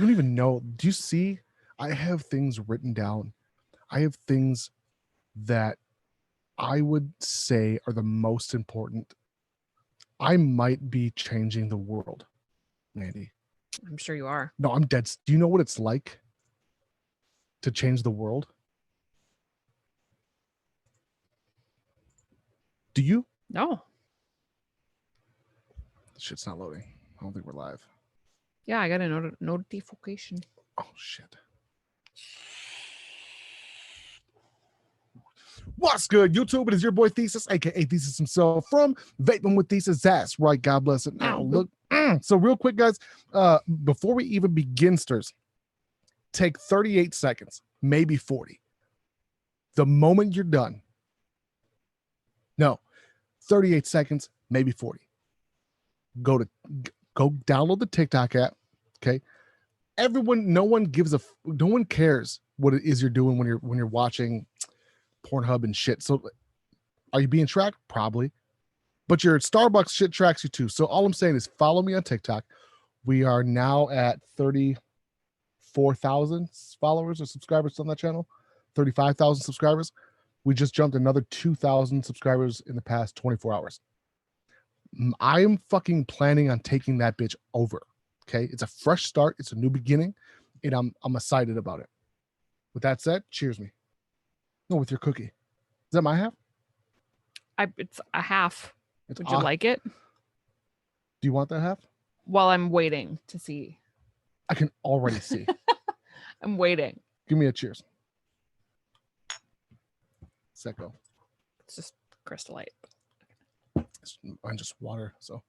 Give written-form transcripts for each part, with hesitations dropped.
You don't even know. Do you see? I have things written down. I have things that I would say are the most important. I might be changing the world, Mandy. I'm sure you are. No, I'm dead. Do you know what it's like to change the world? Do you? No. Shit's not loading. I don't think we're live. Yeah, I got a notification. Oh, shit. What's good, YouTube? It is your boy Thesis, aka Thesis himself, from Vaping with Thesis. That's right. God bless it. Now, look. So, real quick, guys, before we even begin, stirs, take 38 seconds, maybe 40. The moment you're done, no, 38 seconds, maybe 40. Go download the TikTok app. Okay. No one cares what it is you're doing when you're watching Pornhub and shit. So are you being tracked? Probably. But your Starbucks shit tracks you too. So all I'm saying is follow me on TikTok. We are now at 34,000 followers or subscribers on that channel. 35,000 subscribers. We just jumped another 2,000 subscribers in the past 24 hours. I am fucking planning on taking that bitch over. Okay. It's a fresh start. It's a new beginning. And I'm excited about it. With that said, cheers me. No, with your cookie. Is that my half? It's a half. Would you like it? Do you want that half? Well, I'm waiting to see. I can already see. I'm waiting. Give me a cheers. Secco. It's just Crystal Light. And just water. So, all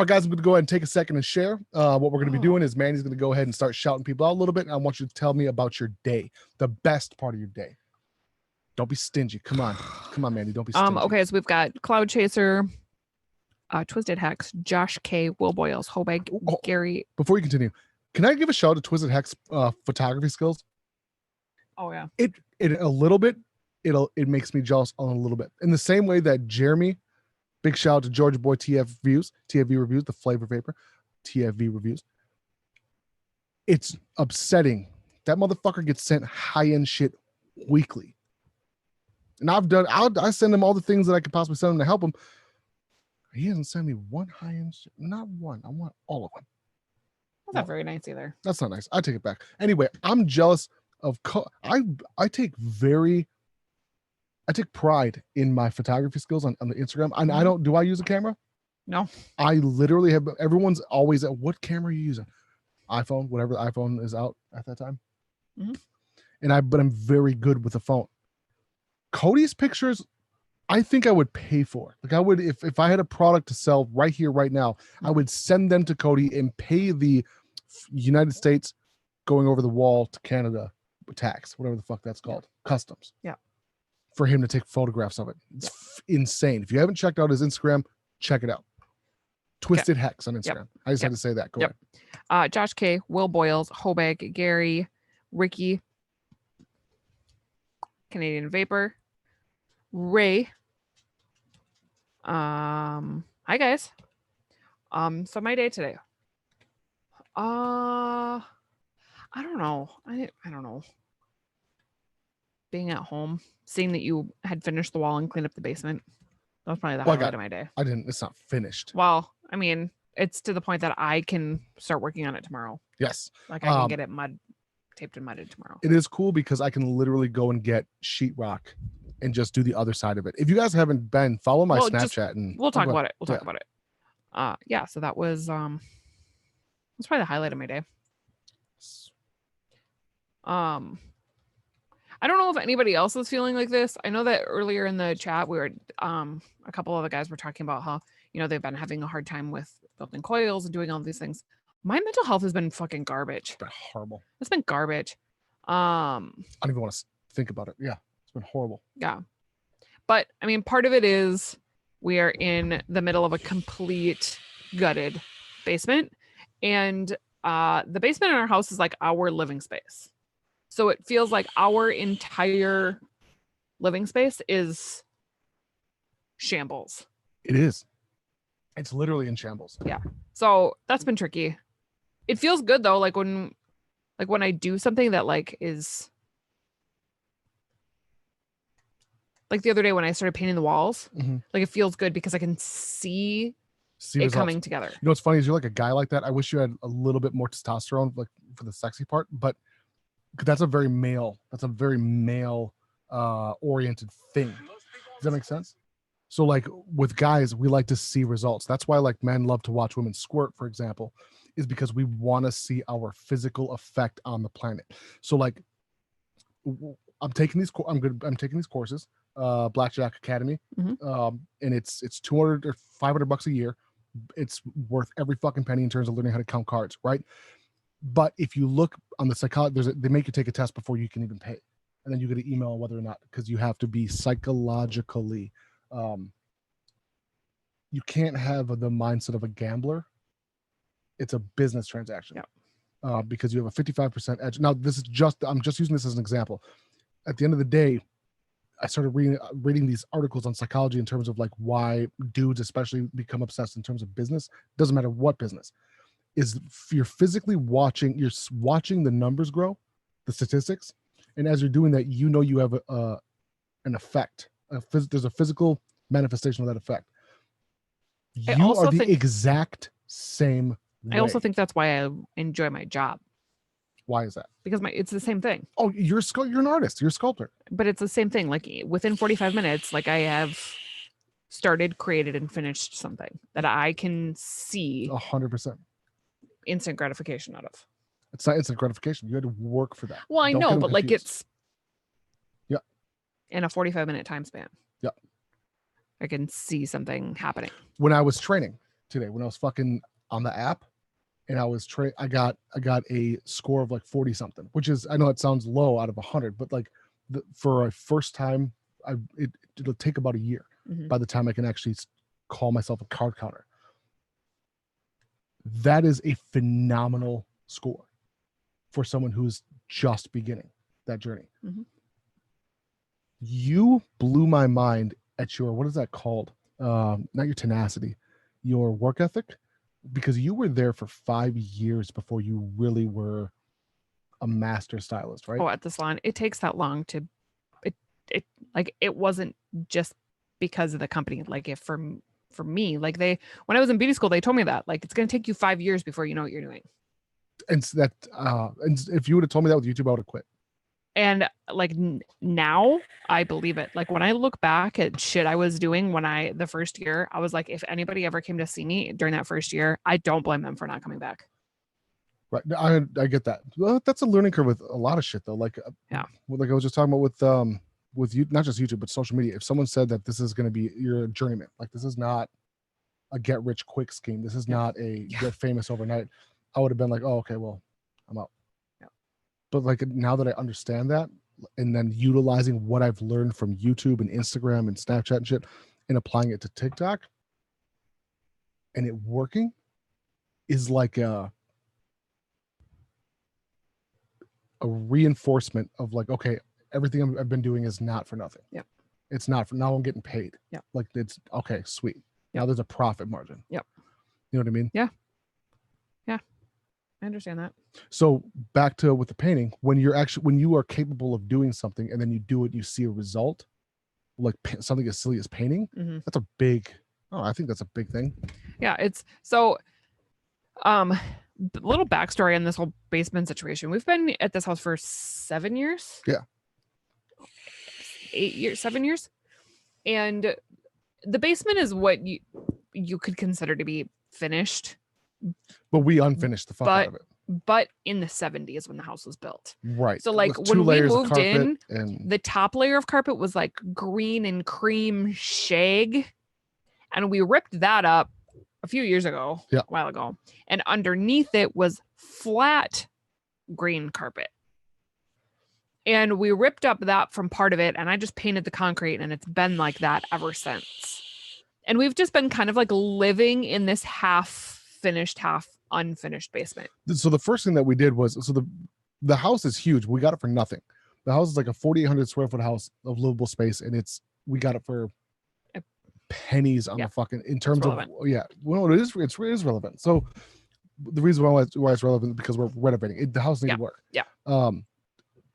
right, guys, I'm going to go ahead and take a second and share. What we're going to be doing is Mandy's going to go ahead and start shouting people out a little bit. And I want you to tell me about your day, the best part of your day. Don't be stingy. Come on, Mandy. Don't be stingy. Okay, so we've got Cloud Chaser, Twisted Hex, Josh K, Will Boyles, Hobeg, Gary. Before you continue, can I give a shout out to Twisted Hex photography skills? Oh yeah. It a little bit. It makes me jealous on a little bit. In the same way that Jeremy, big shout out to George Boy TFV reviews, the flavor vapor, TFV reviews. It's upsetting. That motherfucker gets sent high-end shit weekly. And I send him all the things that I could possibly send him to help him. He hasn't sent me one high-end shit. Not one. I want all of them. That's not very nice either. That's not nice. I take it back. Anyway, I'm jealous of I take pride in my photography skills on the Instagram. And do I use a camera? No. I literally have, everyone's always at, what camera are you using? iPhone, whatever the iPhone is out at that time. Mm-hmm. But I'm very good with the phone. Cody's pictures, I think I would pay for. Like I would, if I had a product to sell right here, right now, I would send them to Cody and pay the United States going over the wall to Canada tax, whatever the fuck that's called, customs. Yeah. For him to take photographs of it. It's insane. If you haven't checked out his Instagram, check it out. Twisted Hex on Instagram. I just had to say that. Go ahead. Josh K, Will Boyles, Hobeg, Gary, Ricky, Canadian Vapor, Ray. Hi guys. So my day today. I don't know. I don't know. Being at home, seeing that you had finished the wall and cleaned up the basement. That was probably the highlight of my day. I didn't. It's not finished. Well, I mean, it's to the point that I can start working on it tomorrow. Yes. Like I can get it taped and mudded tomorrow. It is cool because I can literally go and get sheetrock and just do the other side of it. If you guys haven't been, follow my Snapchat and we'll talk about it. We'll talk about it. Yeah. So that was that's probably the highlight of my day. I don't know if anybody else is feeling like this. I know that earlier in the chat, we were a couple of the guys were talking about how, they've been having a hard time with building coils and doing all these things. My mental health has been fucking garbage. It's been horrible. It's been garbage. I don't even want to think about it. Yeah, it's been horrible. Yeah. But I mean, part of it is we are in the middle of a complete gutted basement. And the basement in our house is like our living space. So it feels like our entire living space is shambles. It is. It's literally in shambles. Yeah. So that's been tricky. It feels good though, like when I do something that like is like the other day when I started painting the walls, like it feels good because I can see it results coming together. You know what's funny is you're like a guy like that. I wish you had a little bit more testosterone, like for the sexy part, but that's a very male oriented thing. Does that make sense? So like with guys, we like to see results. That's why like men love to watch women squirt, for example, is because we want to see our physical effect on the planet. So like I'm taking these courses, Blackjack Academy, and it's $200 or $500 a year. It's worth every fucking penny in terms of learning how to count cards, right? But if you look on the psychology, they make you take a test before you can even pay, and then you get an email on whether or not, because you have to be psychologically, you can't have the mindset of a gambler. It's a business transaction, because you have a 55% edge. Now, I'm just using this as an example. At the end of the day, I started reading these articles on psychology in terms of like why dudes especially become obsessed in terms of business. Doesn't matter what business. Is you're physically watching the numbers grow, the statistics, and as you're doing that, you know you have an effect. There's a physical manifestation of that effect. You are the exact same way. I also think that's why I enjoy my job. Why is that? Because it's the same thing. Oh, you're an artist. You're a sculptor. But it's the same thing. Like within 45 minutes, like I have started, created, and finished something that I can see 100% instant gratification out of. It's not instant gratification. You had to work for that. Well, I know, but like it's in a 45-minute time span. Yeah. I can see something happening. When I was training today, when I was fucking on the app, and I was I got a score of like 40 something, which is, I know it sounds low out of 100, but like for a first time, it'll take about a year by the time I can actually call myself a card counter. That is a phenomenal score for someone who's just beginning that journey. You blew my mind at your, what is that called? Not your tenacity, your work ethic. Because you were there for 5 years before you really were a master stylist, right? Oh, at the salon, it takes that long to, it wasn't just because of the company. Like if for me, like when I was in beauty school, they told me that like it's going to take you 5 years before you know what you're doing. And and if you would have told me that with YouTube, I would have quit. And like now I believe it. Like when I look back at shit I was doing the first year, I was like, if anybody ever came to see me during that first year, I don't blame them for not coming back. Right. I get that. Well, that's a learning curve with a lot of shit though. Like, like I was just talking about with you, not just YouTube, but social media. If someone said that this is going to be your journeyman, like this is not a get rich quick scheme. This is not a get famous overnight. I would have been like, oh, okay, well, I'm out. But like now that I understand that, and then utilizing what I've learned from YouTube and Instagram and Snapchat and shit, and applying it to TikTok, and it working, is like a reinforcement of like, okay, everything I've been doing is not for nothing. Yeah, it's not for now. I'm getting paid. Yeah, like it's okay, sweet. Now there's a profit margin. Yep. You know what I mean? Yeah. I understand that. So back to with the painting, when you are capable of doing something and then you do it, you see a result, like something as silly as painting. That's a big. Oh, I think that's a big thing. Yeah, it's so. Little backstory on this whole basement situation. We've been at this house for 7 years. Yeah. 8 years, 7 years, and the basement is what you could consider to be finished. But we unfinished the fuck out of it. But in the 70s when the house was built. Right. So like when we moved in, the top layer of carpet was like green and cream shag. And we ripped that up a few years ago, a while ago. And underneath it was flat green carpet. And we ripped up that from part of it. And I just painted the concrete and it's been like that ever since. And we've just been kind of like living in this half finished, half unfinished basement. So the first thing that we did was, the house is huge. We got it for nothing. The house is like a 4,800 square foot house of livable space, and we got it for pennies on the fucking, in terms of well, it is relevant. So the reason why it's relevant is because we're renovating it. The house needed work. Yeah.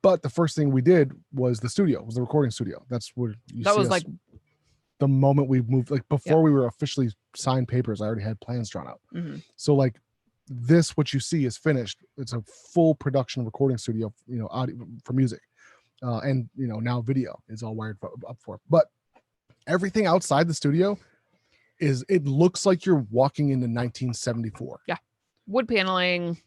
But the first thing we did was the recording studio. That's where that was like the moment we moved, like before we were officially signed papers, I already had plans drawn out. So like this, what you see is finished. It's a full production recording studio, audio for music. And now video is all wired up for it. But everything outside the studio it looks like you're walking into 1974. Yeah. Wood paneling,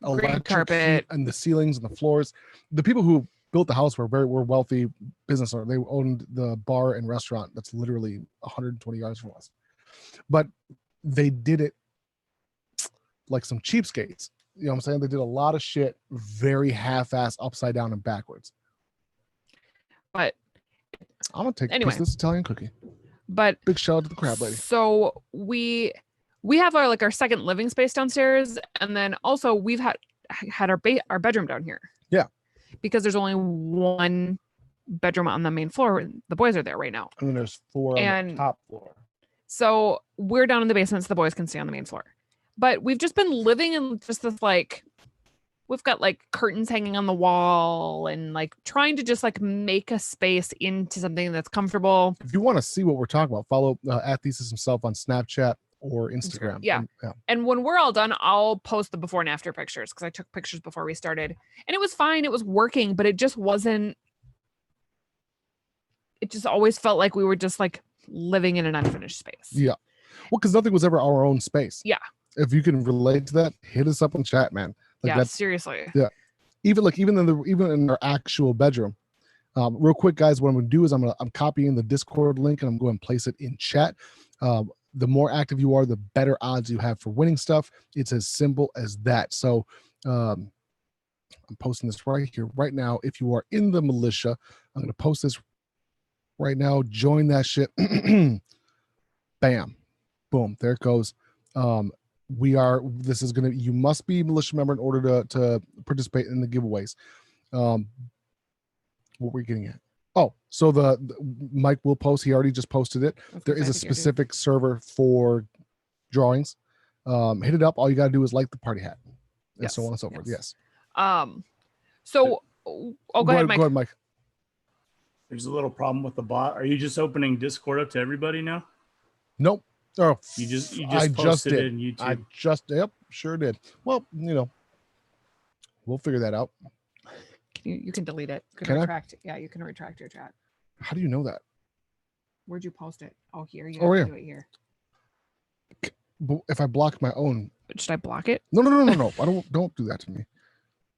green carpet, and the ceilings and the floors. The people who built the house were wealthy business owners. They owned the bar and restaurant that's literally 120 yards from us. But they did it like some cheapskates. You know what I'm saying? They did a lot of shit very half-ass, upside down and backwards. But I'm gonna take a piece of this Italian cookie. But big shout out to the crab lady. So we have our second living space downstairs, and then also we've had our bedroom down here. Yeah. Because there's only one bedroom on the main floor. The boys are there right now. And then there's 4 on the top floor. So we're down in the basement so the boys can stay on the main floor. But we've just been living in just this we've got curtains hanging on the wall and trying to just make a space into something that's comfortable. If you want to see what we're talking about, follow at ThesisHimself on Snapchat or Instagram. Yeah. And when we're all done, I'll post the before and after pictures because I took pictures before we started and it was fine. It was working, but it just wasn't. It just always felt like we were just living in an unfinished space. Yeah. Well, because nothing was ever our own space. Yeah. If you can relate to that, hit us up in chat, man. Seriously. Yeah. Even in our actual bedroom. Real quick, guys, what I'm gonna do is I'm copying the Discord link and I'm going to place it in chat. The more active you are, the better odds you have for winning stuff. It's as simple as that. So I'm posting this right here, right now. If you are in the militia, I'm gonna post this right now. Join that shit. Bam. Boom. There it goes. You must be a militia member in order to participate in the giveaways. What were you getting at? Oh, so the Mike will post. He already just posted it. There is a specific server for drawings. Hit it up. All you got to do is like the party hat and so on and so forth. Yes. So go ahead, Mike. Go ahead, Mike. There's a little problem with the bot. Are you just opening Discord up to everybody now? Nope. Oh, you just posted it in YouTube. Sure did. Well, we'll figure that out. You can delete it. Yeah, you can retract your chat. How do you know that? Where'd you post it? Oh, here. You have to do it here. But if I block my own, should I block it? No. I don't do that to me.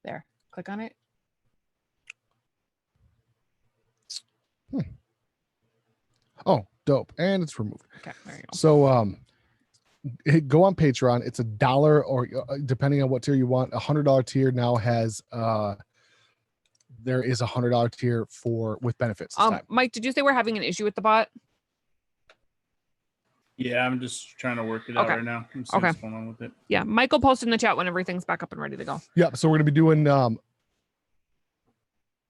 There. Click on it. Oh, dope. And it's removed. Okay, there you go. So go on Patreon. It's $1 or depending on what tier you want. $100 tier now has there is $100 tier with benefits. Mike, did you say we're having an issue with the bot? Yeah, I'm just trying to work it out right now. I'm seeing what's going on with it. Yeah, Michael posted in the chat when everything's back up and ready to go. Yeah, so we're gonna be doing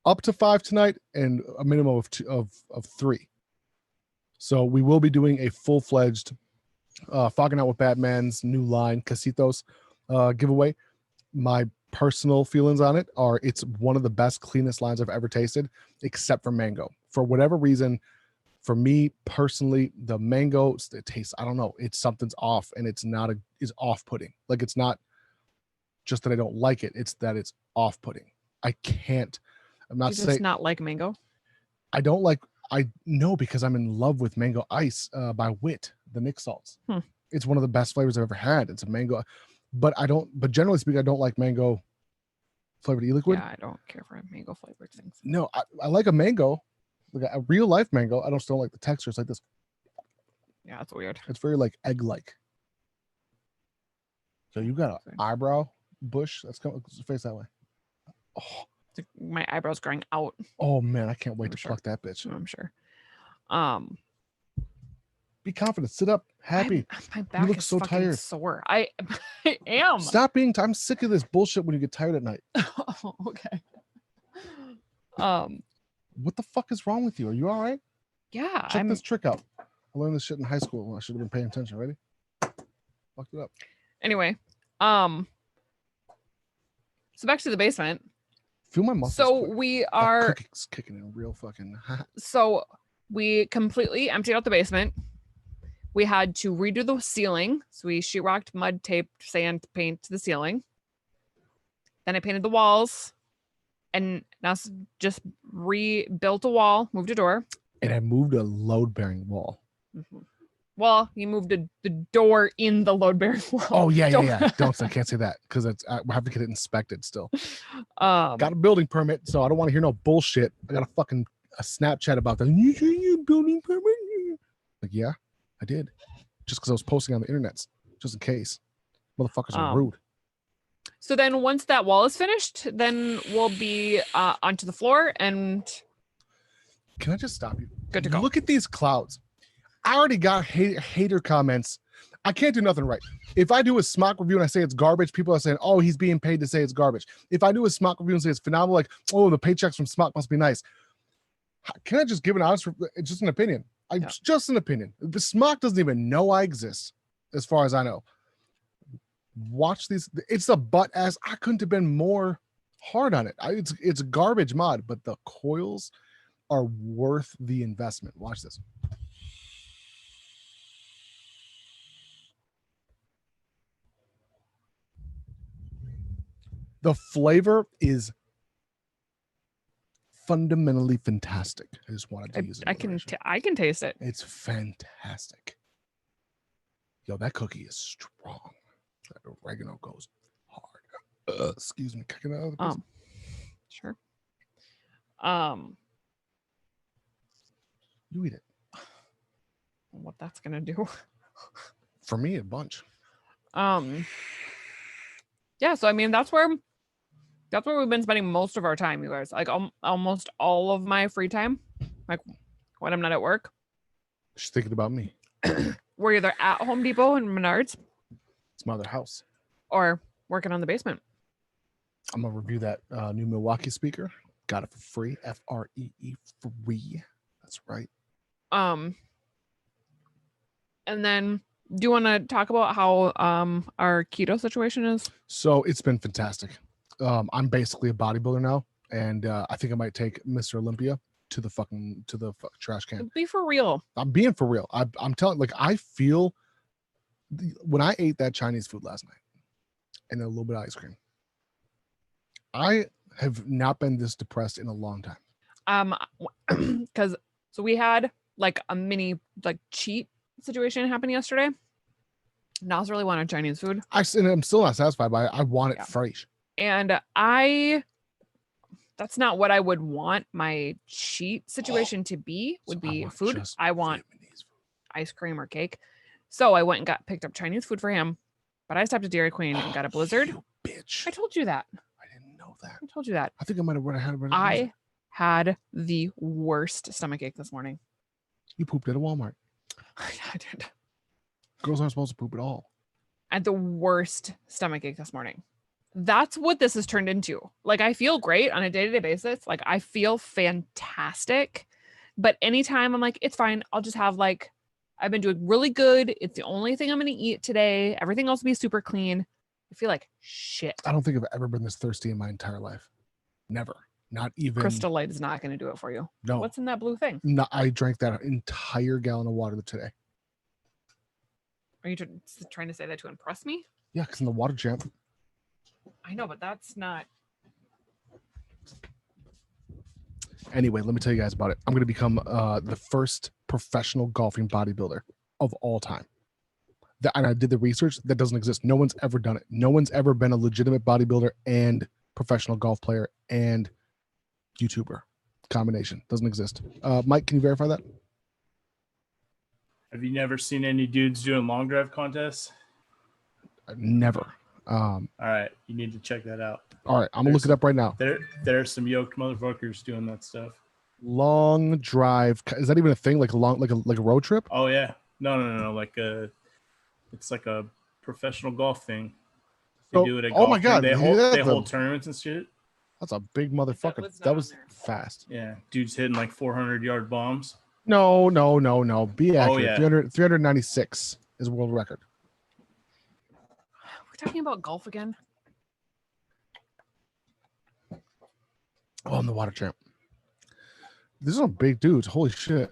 up to 5 tonight and a minimum of 3. So we will be doing a full-fledged Fogging Out with Batman's new line, Quesitos giveaway. My personal feelings on it are it's one of the best, cleanest lines I've ever tasted, except for mango. For whatever reason, for me personally, the mango, it tastes, I don't know, something's off and it's off-putting. It's not just that I don't like it, it's that it's off-putting. I'm not saying it's not like mango. I know because I'm in love with mango ice by Wit, the Nick salts. It's one of the best flavors I've ever had. It's a mango, but generally speaking, I don't like mango flavored e-liquid. Yeah, I don't care for mango flavored things. No, I like a mango, like a real life mango. I don't like the texture. It's like this. Yeah, that's weird. It's very egg-like. So you got an eyebrow bush that's coming face that way. Oh. My eyebrows growing out. Oh man, I can't wait to pluck that bitch. I'm sure. Be confident. Sit up. Happy. My back you look so tired. Sore. I am. Stop being. I'm sick of this bullshit when you get tired at night. Oh, okay. What the fuck is wrong with you? Are you all right? Yeah. Check this trick out. I learned this shit in high school when I should have been paying attention. Ready? Fucked it up. Anyway, So back to the basement. Feel my muscles. So quick. we That are. cookie's kicking in real fucking hot. So we completely emptied out the basement. We had to redo the ceiling. So we sheetrocked, mud, taped, sand, paint to the ceiling. Then I painted the walls, and now just rebuilt a wall, moved a door. And I moved a load-bearing wall. Mm-hmm. Well, you moved the door in the load-bearing wall. Oh yeah. Don't I can't say that because we have to get it inspected still. Got a building permit, so I don't want to hear no bullshit. I got a Snapchat about that. You building permit? Like, yeah, I did. Just because I was posting on the internet, just in case. Motherfuckers are rude. So then once that wall is finished, then we'll be onto the floor and. Can I just stop you? Good to go. Look at these clouds. I already got hater comments. I can't do nothing right. If I do a smock review and I say it's garbage, people are saying, oh, he's being paid to say it's garbage. If I do a smock review and say it's phenomenal, like, oh, the paychecks from smock must be nice. Can I just give an honest, it's just an opinion. It's just an opinion. The smock doesn't even know I exist, as far as I know. Watch these. It's a butt ass. I couldn't have been more hard on it. It's a garbage mod, but the coils are worth the investment. Watch this. The flavor is fundamentally fantastic. I just wanted to use it. I can taste it. It's fantastic. Yo, that cookie is strong. That oregano goes hard. Excuse me. Can I have the Sure. You eat it. What that's gonna do? For me, a bunch. Yeah. So I mean, that's where we've been spending most of our time, you guys. Like almost all of my free time, like when I'm not at work. She's thinking about me. We're either at Home Depot and Menards. It's my other house. Or working on the basement. I'm gonna review that new Milwaukee speaker. Got it for free. FREE free. That's right. And then do you want to talk about how our keto situation is? So it's been fantastic. I'm basically a bodybuilder now, and I think I might take Mr. Olympia to the trash can. Be for real. I'm being for real. I'm telling, like, I feel when I ate that Chinese food last night and a little bit of ice cream, I have not been this depressed in a long time. Because so we had like a mini cheat situation happen yesterday. Nas really wanted Chinese food. I'm still not satisfied by it. I want it fresh. And that's not what I would want my cheat situation to be. Would be food. I want ice cream or cake. So I went and picked up Chinese food for him. But I stopped at Dairy Queen and got a Blizzard. You bitch. I told you that. I didn't know that. I told you that. I think I might have had it. I had the worst stomachache this morning. You pooped at a Walmart. I did. Girls aren't supposed to poop at all. I had the worst stomachache this morning. That's what this has turned into. Like, I feel great on a day-to-day basis. Like, I feel fantastic. But anytime I'm like, it's fine. I'll just have I've been doing really good. It's the only thing I'm going to eat today. Everything else will be super clean. I feel like shit. I don't think I've ever been this thirsty in my entire life. Never. Not even. Crystal Light is not going to do it for you. No. What's in that blue thing? No, I drank that entire gallon of water today. Are you trying to say that to impress me? Yeah, because in the water champ. I know, but that's not. Anyway, let me tell you guys about it. I'm going to become the first professional golfing bodybuilder of all time. And I did the research. That doesn't exist. No one's ever done it. No one's ever been a legitimate bodybuilder and professional golf player and YouTuber combination. Doesn't exist. Mike, can you verify that? Have you never seen any dudes doing long drive contests? Never. All right, you need to check that out. All right, I'm gonna look it up right now. There are some yoked motherfuckers doing that stuff. Long drive, is that even a thing? Like a road trip? Oh yeah, no. It's like a professional golf thing. They do it at golf. Oh my god, they hold tournaments and shit. That's a big motherfucker. That was fast. Yeah, dude's hitting like 400-yard bombs. No. Be accurate. Oh, yeah. 396 is world record. talking about golf again? Oh, I'm the water champ. These are big dudes. Holy shit.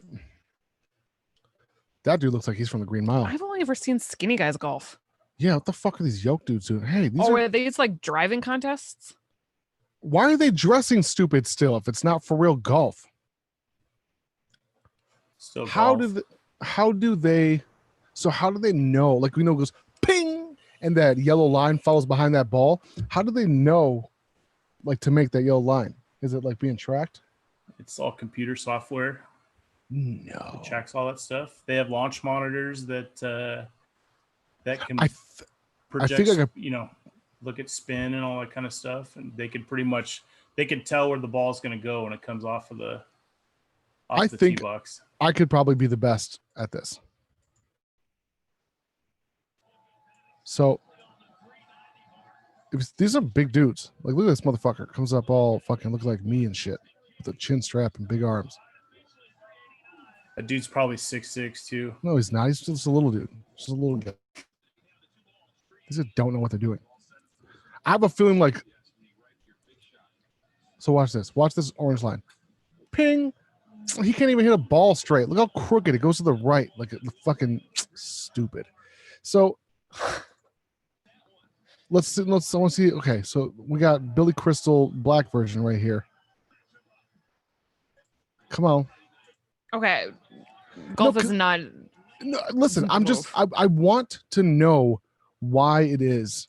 That dude looks like he's from the Green Mile. I've only ever seen skinny guys golf. Yeah, what the fuck are these yoke dudes doing? Hey, these Are these like driving contests? Why are they dressing stupid still if it's not for real golf? Still How golf. do they know? Like, we know it goes ping and that yellow line follows behind that ball. How do they know like to make that yellow line? Is it like being tracked? It's all computer software. No. It tracks all that stuff. They have launch monitors that can project, look at spin and all that kind of stuff, and they can tell where the ball's going to go when it comes off the tee box. I could probably be the best at this. So these are big dudes. Like, look at this motherfucker. Comes up all fucking looking like me and shit with a chin strap and big arms. That dude's probably 6'6" too. No, he's not. He's just a little dude. Just a little guy. These just don't know what they're doing. I have a feeling like. So watch this. Watch this orange line. Ping. He can't even hit a ball straight. Look how crooked it goes to the right. Like the fucking stupid. So let's see. Okay, so we got Billy Crystal black version right here. Come on. Okay. Golf is not. No, listen, I want to know why it is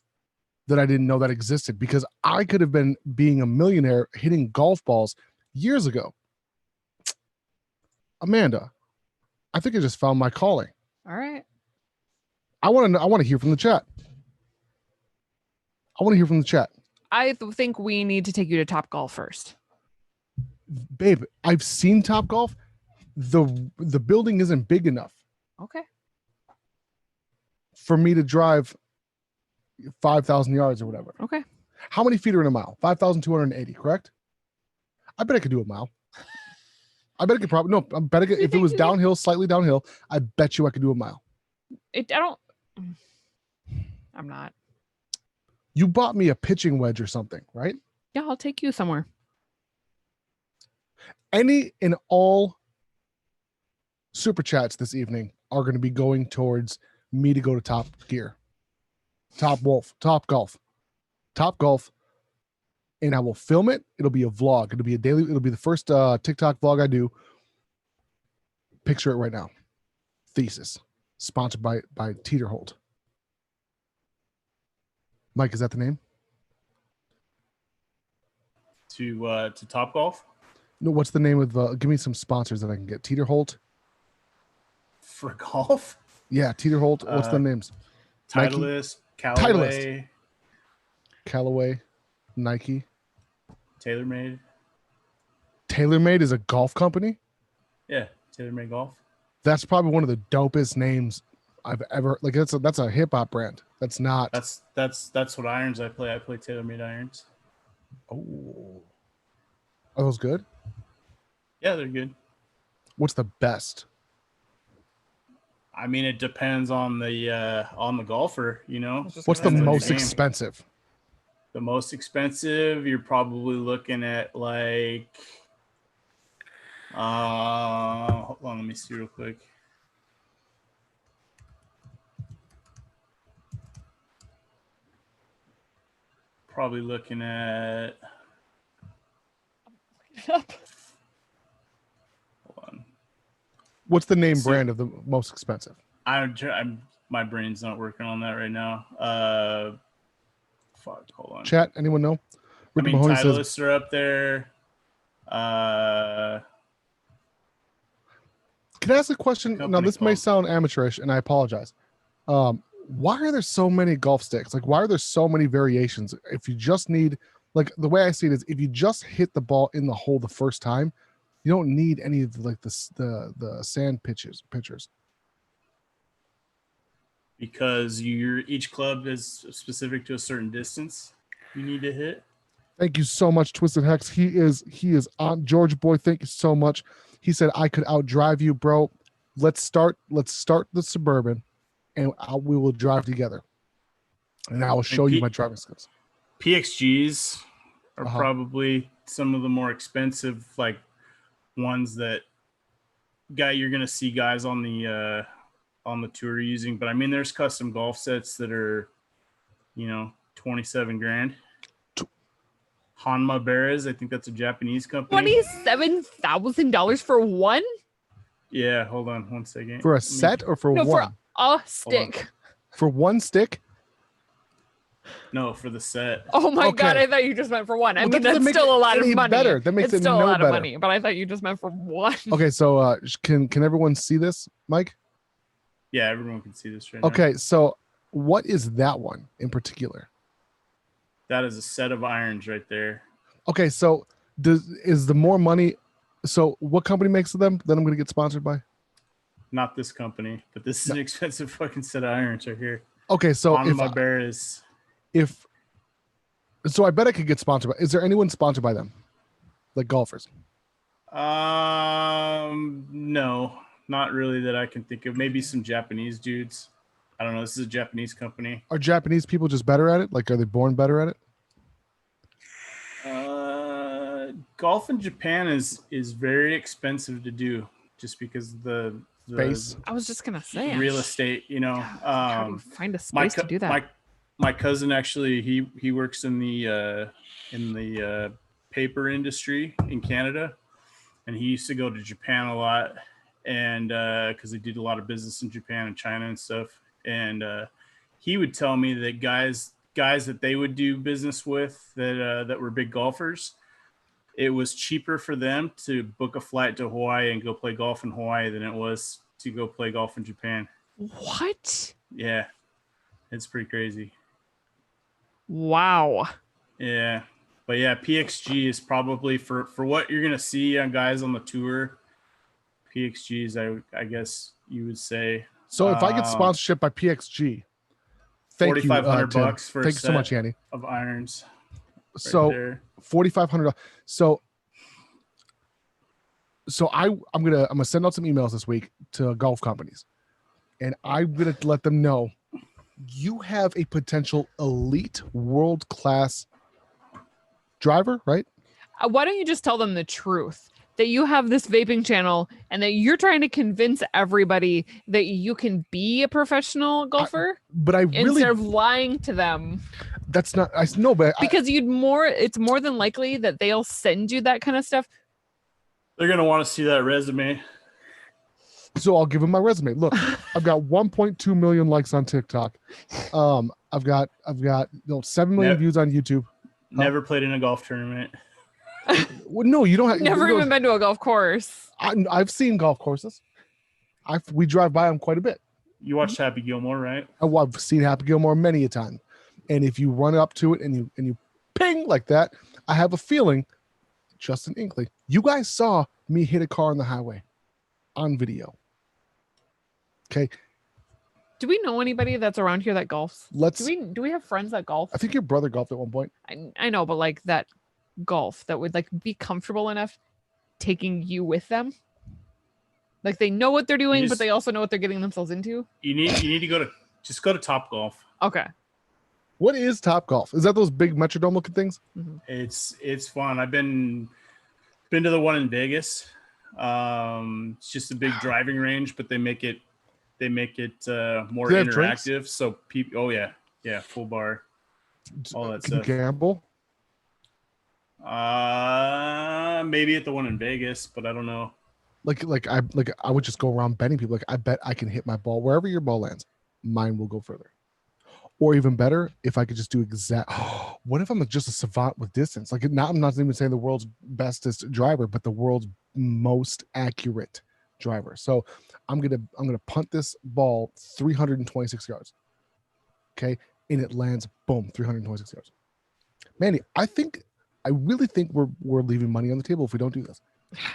that I didn't know that existed, because I could have been being a millionaire hitting golf balls years ago. Amanda, I think I just found my calling. All right. I want to hear from the chat. I think we need to take you to Top Golf first. Babe, I've seen Top Golf. The building isn't big enough. Okay. For me to drive 5,000 yards or whatever. Okay. How many feet are in a mile? 5,280, correct? I bet I could do a mile. I bet I could probably, no, I bet I could, if it was downhill, slightly downhill, I bet you I could do a mile. I'm not. You bought me a pitching wedge or something, right? Yeah, I'll take you somewhere. Any and all super chats this evening are going to be going towards me to go to Top Gear, Top Golf, and I will film it. It'll be a vlog. It'll be the first TikTok vlog I do. Picture it right now. Thesis, sponsored by Teeterholt. Mike, is that the name? To Top Golf? No, what's the name of give me some sponsors that I can get. Teeterholt? For golf? Yeah, Teeterholt. What's the names? Titleist, Callaway, Nike. TaylorMade. TaylorMade is a golf company? Yeah, TaylorMade Golf. That's probably one of the dopest names I've ever, like, that's a hip hop brand. That's not. That's what irons I play. I play TaylorMade irons. Oh. Are those good? Yeah, they're good. What's the best? I mean, it depends on the golfer, you know. What's the most expensive? The most expensive, you're probably looking at like hold on, let me see real quick. Probably looking at hold on. What's the name brand of the most expensive? I'm my brain's not working on that right now. Hold on. Chat, anyone know? Ricky Mahoney Titleists are up there. Can I ask a question? Now, this may sound amateurish, and I apologize. Why are there so many golf sticks? Like, why are there so many variations? If you just need, like, the way I see it is, if you just hit the ball in the hole the first time, you don't need any of the sand pitchers. Because each club is specific to a certain distance you need to hit. Thank you so much, Twisted Hex. He is on George Boy. Thank you so much. He said I could outdrive you, bro. Let's start the Suburban, and we will drive together. And I will show you my driving skills. PXGs are probably some of the more expensive, like ones that you're gonna see guys on the tour using. But I mean, there's custom golf sets that are, 27 grand. Hanma Beres, I think that's a Japanese company. $27,000 for one? Yeah, hold on one second. For a set or for one? For a stick. For one stick? No, for the set. Oh my God, I thought you just meant for one. I mean, that's still a lot of money. Better. That makes it still no a lot better. of money, but I thought you just meant for one. Okay, so can everyone see this, Mike? Yeah, everyone can see this right now. Okay, so what is that one in particular? That is a set of irons right there. Okay, so is the more money? So what company makes them that I'm going to get sponsored by? Not this company, but this is an expensive fucking set of irons right here. Okay, so so I bet I could get sponsored by. Is there anyone sponsored by them, like golfers? No, not really that I can think of. Maybe some Japanese dudes. I don't know. This is a Japanese company. Are Japanese people just better at it? Like, are they born better at it? Golf in Japan is very expensive to do, just because the space. I was just gonna say real estate. How do you find a space to do that? My cousin actually he works in the paper industry in Canada, and he used to go to Japan a lot, and because he did a lot of business in Japan and China and stuff. And he would tell me that guys that they would do business with that were big golfers, it was cheaper for them to book a flight to Hawaii and go play golf in Hawaii than it was to go play golf in Japan. What? Yeah, it's pretty crazy. Wow. Yeah, but yeah, PXG is probably for what you're gonna see on guys on the tour. PXGs, I guess you would say. So if I get sponsorship by PXG, thank you, $4,500 for thanks so much, Andy. Of irons. So $4,500. So I'm gonna send out some emails this week to golf companies, and I'm gonna let them know you have a potential elite world-class driver, right? Why don't you just tell them the truth? That you have this vaping channel and that you're trying to convince everybody that you can be a professional golfer. But I really, instead of lying to them. That's not, I know, but because it's more than likely that they'll send you that kind of stuff. They're going to want to see that resume. So I'll give them my resume. Look, I've got 1.2 million likes on TikTok. I've got 7 million views on YouTube. Never played in a golf tournament. Well, no, you don't have. Never even been to a golf course. I've seen golf courses. We drive by them quite a bit. You watched Happy Gilmore, right? I've seen Happy Gilmore many a time, and if you run up to it and you ping like that, I have a feeling, just an inkling. You guys saw me hit a car on the highway, on video. Okay. Do we know anybody that's around here that golfs? Do we have friends that golf? I think your brother golfed at one point. I know, but like that golf that would like be comfortable enough taking you with them. Like they know what they're doing, but they also know what they're getting themselves into. You need to go to Top Golf. Okay. What is Top Golf? Is that those big Metrodome looking things? Mm-hmm. It's fun. I've been to the one in Vegas. It's just a big driving range, but they make it more interactive. Drinks? So people, full bar, all that stuff. Gamble. Maybe at the one in Vegas, but I don't know. I would just go around betting people. Like, I bet I can hit my ball wherever your ball lands. Mine will go further. Or even better, if I could just do what if I'm just a savant with distance? Like, I'm not even saying the world's bestest driver, but the world's most accurate driver. So I'm gonna punt this ball 326 yards. Okay, and it lands, boom, 326 yards. Mandy, I really think we're leaving money on the table if we don't do this.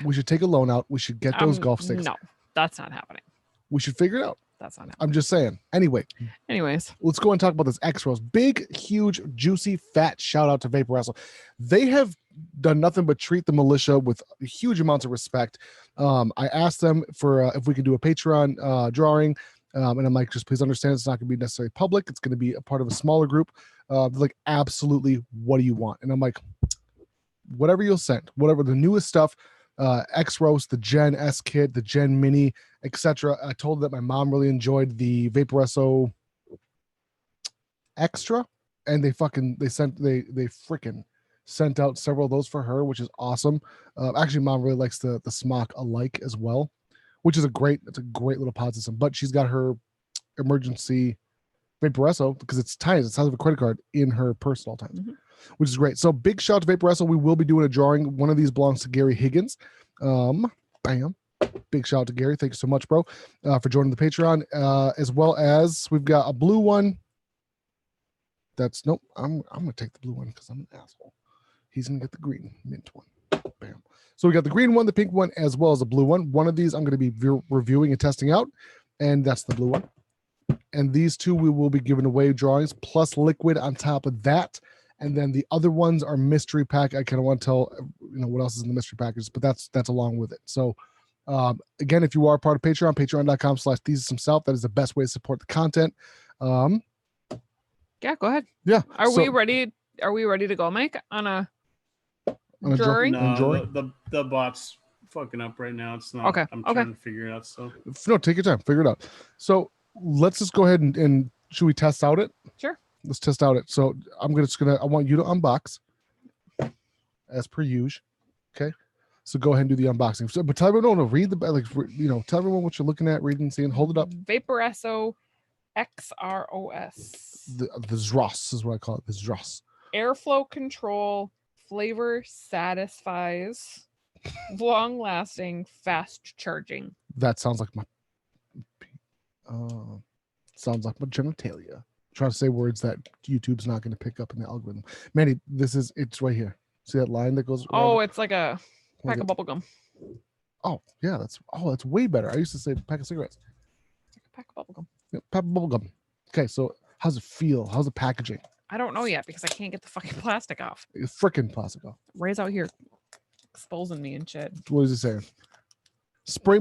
We should take a loan out. We should get those golf sticks. No, that's not happening. We should figure it out. That's not happening. I'm just saying. Anyways, let's go and talk about this Xros. Big, huge, juicy, fat shout out to Vaporesso. They have done nothing but treat the militia with huge amounts of respect. I asked them for if we could do a Patreon drawing. And I'm like, just please understand, it's not going to be necessarily public. It's going to be a part of a smaller group. They're like, absolutely, what do you want? And I'm like, whatever you'll send, whatever the newest stuff, Xros, the Gen S kit, the Gen Mini, etc. I told them that my mom really enjoyed the Vaporesso Extra, and they freaking sent out several of those for her, which is awesome. Actually, mom really likes the Smock alike as well, which is a great little pod system. But she's got her emergency Vaporesso because it's tiny, it's the size of a credit card, in her purse at all times, which is great. So big shout out to Vaporesso. We will be doing a drawing. One of these belongs to Gary Higgins. Bam. Big shout out to Gary. Thank you so much, bro, for joining the Patreon. As well as we've got a blue one. That's nope. I'm gonna take the blue one because I'm an asshole. He's gonna get the green mint one. Bam. So we got the green one, the pink one, as well as the blue one. One of these I'm going to be reviewing and testing out, and that's the blue one. And these two we will be giving away drawings plus liquid on top of that. And then the other ones are mystery pack. I kind of want to tell what else is in the mystery package, but that's along with it. So again, if you are part of Patreon, patreon.com/ThesisHimself, that is the best way to support the content. Yeah, go ahead. Yeah. Are we ready? Are we ready to go, Mike, on a drawing? No, the bot's fucking up right now. It's not. Okay. I'm trying to figure it out. So no, take your time, figure it out. So let's just go ahead and should we test out it? Sure. Let's test out it. So I want you to unbox as per usual. Okay. So go ahead and do the unboxing. So, but tell everyone to read tell everyone what you're looking at, reading, seeing. Hold it up. Vaporesso Xros. The Xros is what I call it. The Xros. Airflow control, flavor satisfies, long lasting, fast charging. That sounds like my genitalia. Trying to say words that YouTube's not going to pick up in the algorithm. Mandy, it's right here. See that line that goes? Oh, it's like a pack of bubble gum. Oh yeah, that's way better. I used to say pack of cigarettes. It's like a pack of bubble gum. Yeah, pack of bubble gum. Okay, so how's it feel? How's the packaging? I don't know yet because I can't get the fucking plastic off. Freaking plastic off. Ray's out here exposing me and shit. What is it saying?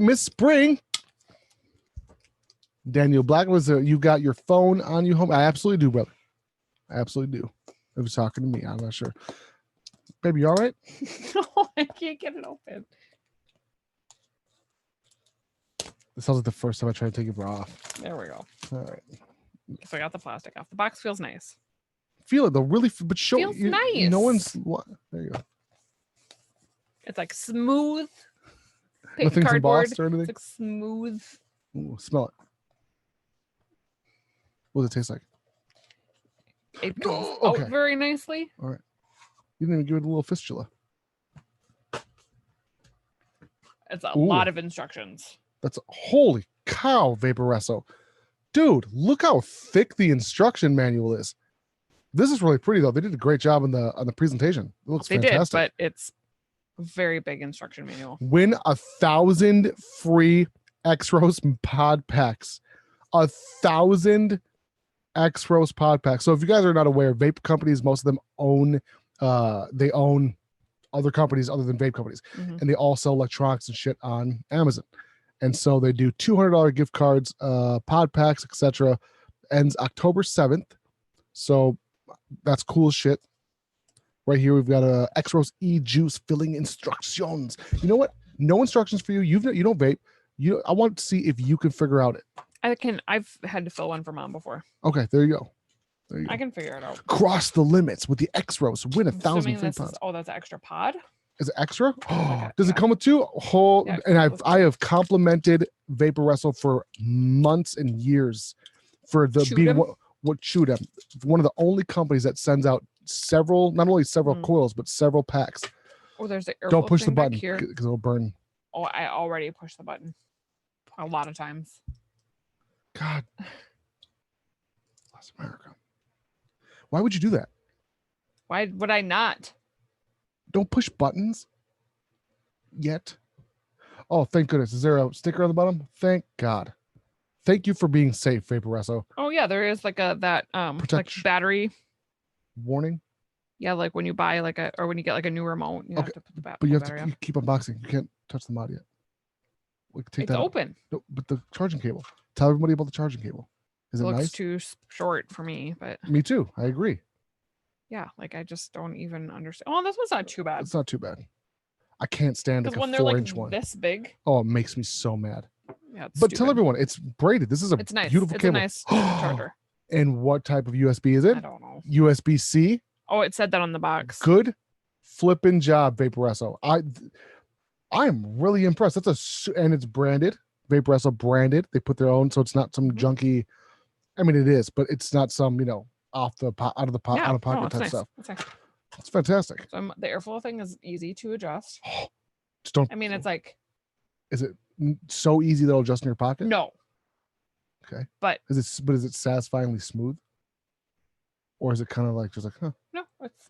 Miss Spring. Daniel Black, you got your phone on you home? I absolutely do, brother. I absolutely do. If you're talking to me, I'm not sure. Baby, you all right? No, I can't get it open. This sounds like the first time I tried to take it off. There we go. All right. So I got the plastic off. The box feels nice. Feel it though, really, but show feels nice. No one's what? There you go. It's like smooth. Nothing's embossed or anything. It's like smooth. Ooh, smell it. What does it taste like? It comes out very nicely. All right. You didn't even give it a little fistula. It's a lot of instructions. That's holy cow, Vaporesso. Dude, look how thick the instruction manual is. This is really pretty though. They did a great job on the presentation. It looks fantastic. They did, but it's a very big instruction manual. Win 1,000 free Xros pod packs. 1,000 Xros pod packs. So if you guys are not aware, vape companies, most of them own other companies other than vape companies, and they all sell electronics and shit on Amazon. And so they do $200 gift cards, pod packs, etc. Ends October 7th. So that's cool as shit. Right here, we've got a Xros e-juice filling instructions. You know what? No instructions for you. You don't vape. I want to see if you can figure out it. I've had to fill one for mom before. Okay, there you go. I can figure it out. Cross the limits with the Xros. Win 1,000 free pods. That's an extra pod. Is it extra? Does it come with two? I have complimented Vaporesso for months and years for being one of the only companies that sends out not only several coils but several packs. Oh, there's the don't push the button because it'll burn. Oh, I already pushed the button a lot of times. God, bless America. Why would you do that? Why would I not? Don't push buttons yet. Oh, thank goodness. Is there a sticker on the bottom? Thank God. Thank you for being safe, Vaporesso. Oh yeah, there is like that like battery warning. Yeah, like when you buy or when you get like a new remote, you have to put the battery. But you have to keep unboxing. You can't touch the mod yet. Take It's that open. No, but the charging cable. Tell everybody about the charging cable. Is it Looks nice? too short for me, but Me too. I agree. yeah, like I just don't even understand. Oh, this one's not too bad. It's not too bad. I can't stand like Because a when they're like 4-inch one. this big, Oh, it makes me so mad. yeah. But tell everyone, it's braided. This is a it's nice. beautiful It's cable. a nice charger. And what type of USB is it? I don't know. USB-C. Oh, it said that on the box. Good flipping job, Vaporesso. I am really impressed. And it's branded. Vaporesso branded. They put their own, so it's not some junky. I mean, it is, but it's not some out of pocket type stuff. That's nice. It's fantastic. So the airflow thing is easy to adjust. Just don't. I mean, it's like. Is it so easy that it'll adjust in your pocket? No. Okay. But is it satisfyingly smooth? Or is it kind of like just like, huh? No, it's.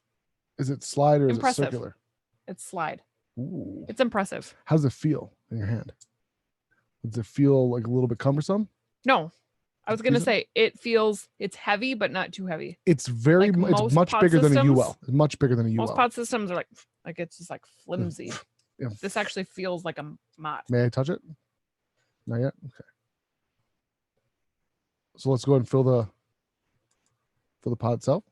Is it slide or impressive. Is it circular? It's slide. Ooh. It's impressive. How does it feel in your hand? Does it feel like a little bit cumbersome? No. I was gonna say it's heavy, but not too heavy. It's very it's much bigger than a UL. It's much bigger than a UL. Most pod systems are like it's just like flimsy. Yeah. This actually feels like a mott. May I touch it? Not yet? Okay. So let's go ahead and fill the pod itself.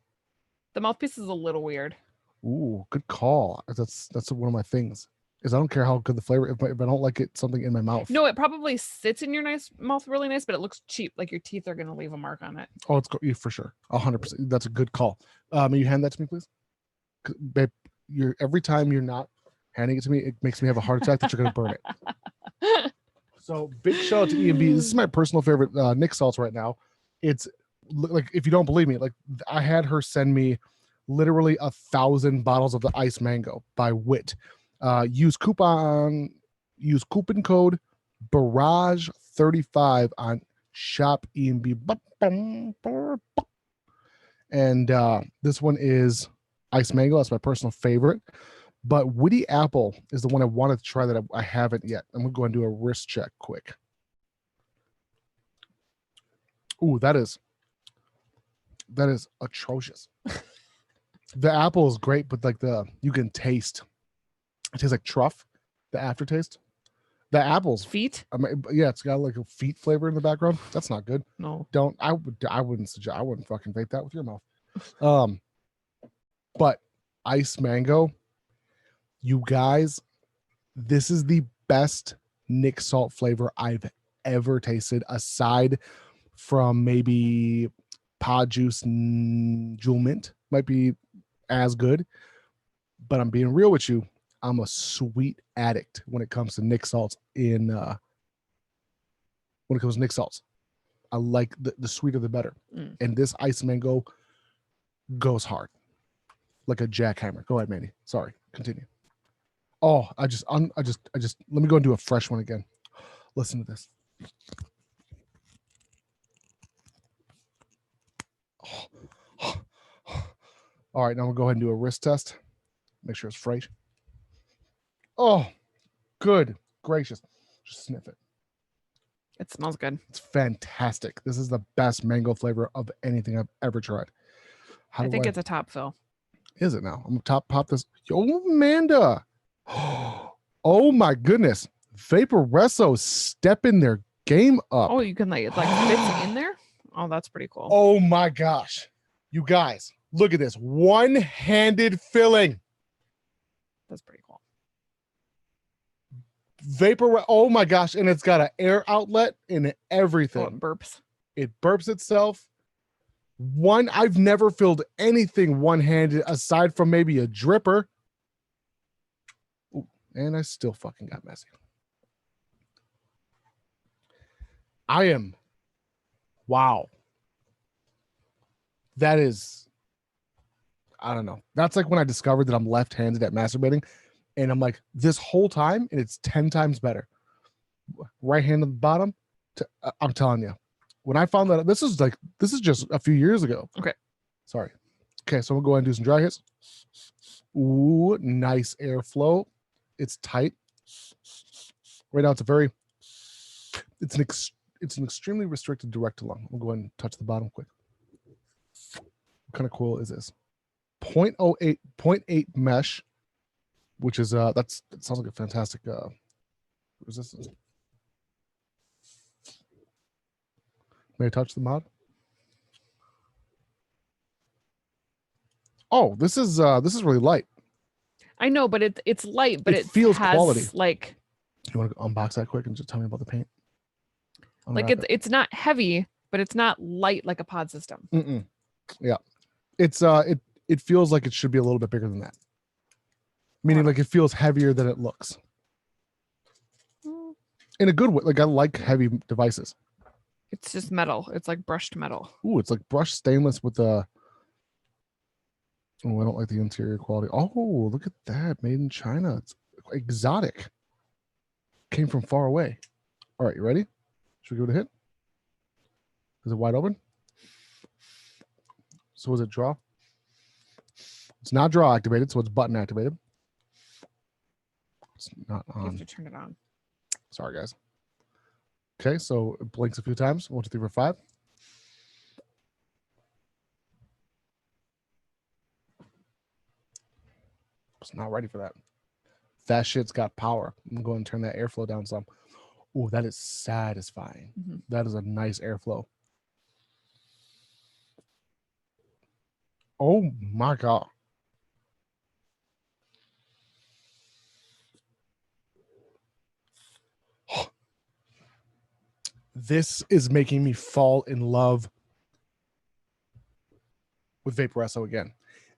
The mouthpiece is a little weird. Ooh, good call. That's one of my things. Is I don't care how good the flavor. If I don't like something in my mouth. No, it probably sits in your mouth really nice, but it looks cheap. Like your teeth are gonna leave a mark on it. Oh, it's for sure. 100%. That's a good call. May you hand that to me, please? Babe, every time you're not handing it to me, it makes me have a heart attack that you're gonna burn it. So big shout out to EMB. This is my personal favorite Nick salts right now. It's like, if you don't believe me, like I had her send me literally 1,000 bottles of the ice mango by Wit. Use coupon code Barrage 35 on shop EMB. And this one is ice mango. That's my personal favorite. But Woody Apple is the one I wanted to try that I haven't yet. I'm gonna go and do a wrist check quick. Ooh, that is atrocious. The apple is great, but like you can taste. It tastes like truff, the aftertaste. The apples. Feet? I mean, yeah, it's got like a feet flavor in the background. That's not good. No. I wouldn't fucking vape that with your mouth. But ice mango, you guys, this is the best Nick salt flavor I've ever tasted, aside from maybe pod juice and Jewel Mint might be as good. But I'm being real with you. I'm a sweet addict when it comes to Nick salts when it comes to Nick salts. I like the sweeter the better. And this ice mango goes hard. Like a jackhammer. Go ahead, Mandy. Sorry. Continue. Oh, I just let me go and do a fresh one again. Listen to this. All right, now we'll go ahead and do a wrist test. Make sure it's fresh. Oh, good gracious. Just sniff it. It smells good. It's fantastic. This is the best mango flavor of anything I've ever tried. I think it's a top fill. Is it now? I'm gonna pop this. Yo, Amanda. Oh my goodness. Vaporesso stepping their game up. Oh, you can like fits in there? Oh, that's pretty cool. Oh my gosh. You guys, look at this. One-handed filling. That's pretty cool. Oh my gosh. And it's got an air outlet and everything. Oh, it burps. It burps itself. I've never filled anything one-handed aside from maybe a dripper. Ooh, and I still fucking got messy. Wow. That is, I don't know. That's like when I discovered that I'm left-handed at masturbating, and I'm like, this whole time, and it's 10 times better. Right hand on the bottom. I'm telling you, when I found that, this is just a few years ago. Okay. Sorry. Okay, so we'll go ahead and do some dry hits. Ooh, nice airflow. It's tight. Right now, it's an extremely restricted direct to lung. We'll go ahead and touch the bottom quick. What kind of coil is this? 0.8 mesh, which is that sounds like a fantastic resistance. May I touch the mod? Oh, this is really light. I know, but it's light, but It feels has quality. like. You want to unbox that quick and just tell me about the paint? Like it's not heavy, but it's not light like a pod system. Yeah, it feels like it should be a little bit bigger than that. Meaning, like it feels heavier than it looks. In a good way. Like I like heavy devices. It's just metal. It's like brushed metal. Ooh, it's like brushed stainless with the. Oh, I don't like the interior quality. Oh, look at that, made in China. It's exotic. Came from far away. All right, you ready? Should we give it a hit? Is it wide open? So is it draw? It's not draw activated, so it's button activated. It's not on. You have to turn it on. Sorry, guys. Okay, so it blinks a few times. 1, 2, 3, 4, 5. It's not ready for that. That shit's got power. I'm going to go and turn that airflow down some. Oh, that is satisfying. That is a nice airflow. Oh my God. This is making me fall in love with Vaporesso again.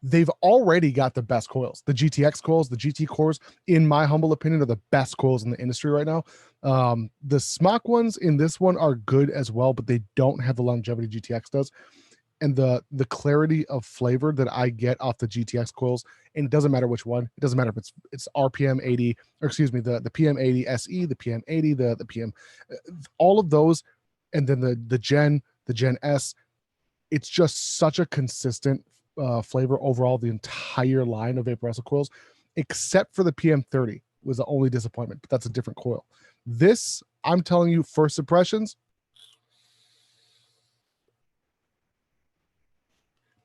They've already got the best coils. The GTX coils, the GT cores, in my humble opinion, are the best coils in the industry right now. The smock ones in this one are good as well, but they don't have the longevity GTX does. And the clarity of flavor that I get off the GTX coils, and it doesn't matter which one. It doesn't matter if it's RPM 80, or excuse me, the PM 80 SE, the PM 80, the PM, all of those, and then the Gen S. It's just such a consistent flavor overall. The entire line of Vaporesso coils, except for the PM30, was the only disappointment. But that's a different coil. This, I'm telling you, first impressions,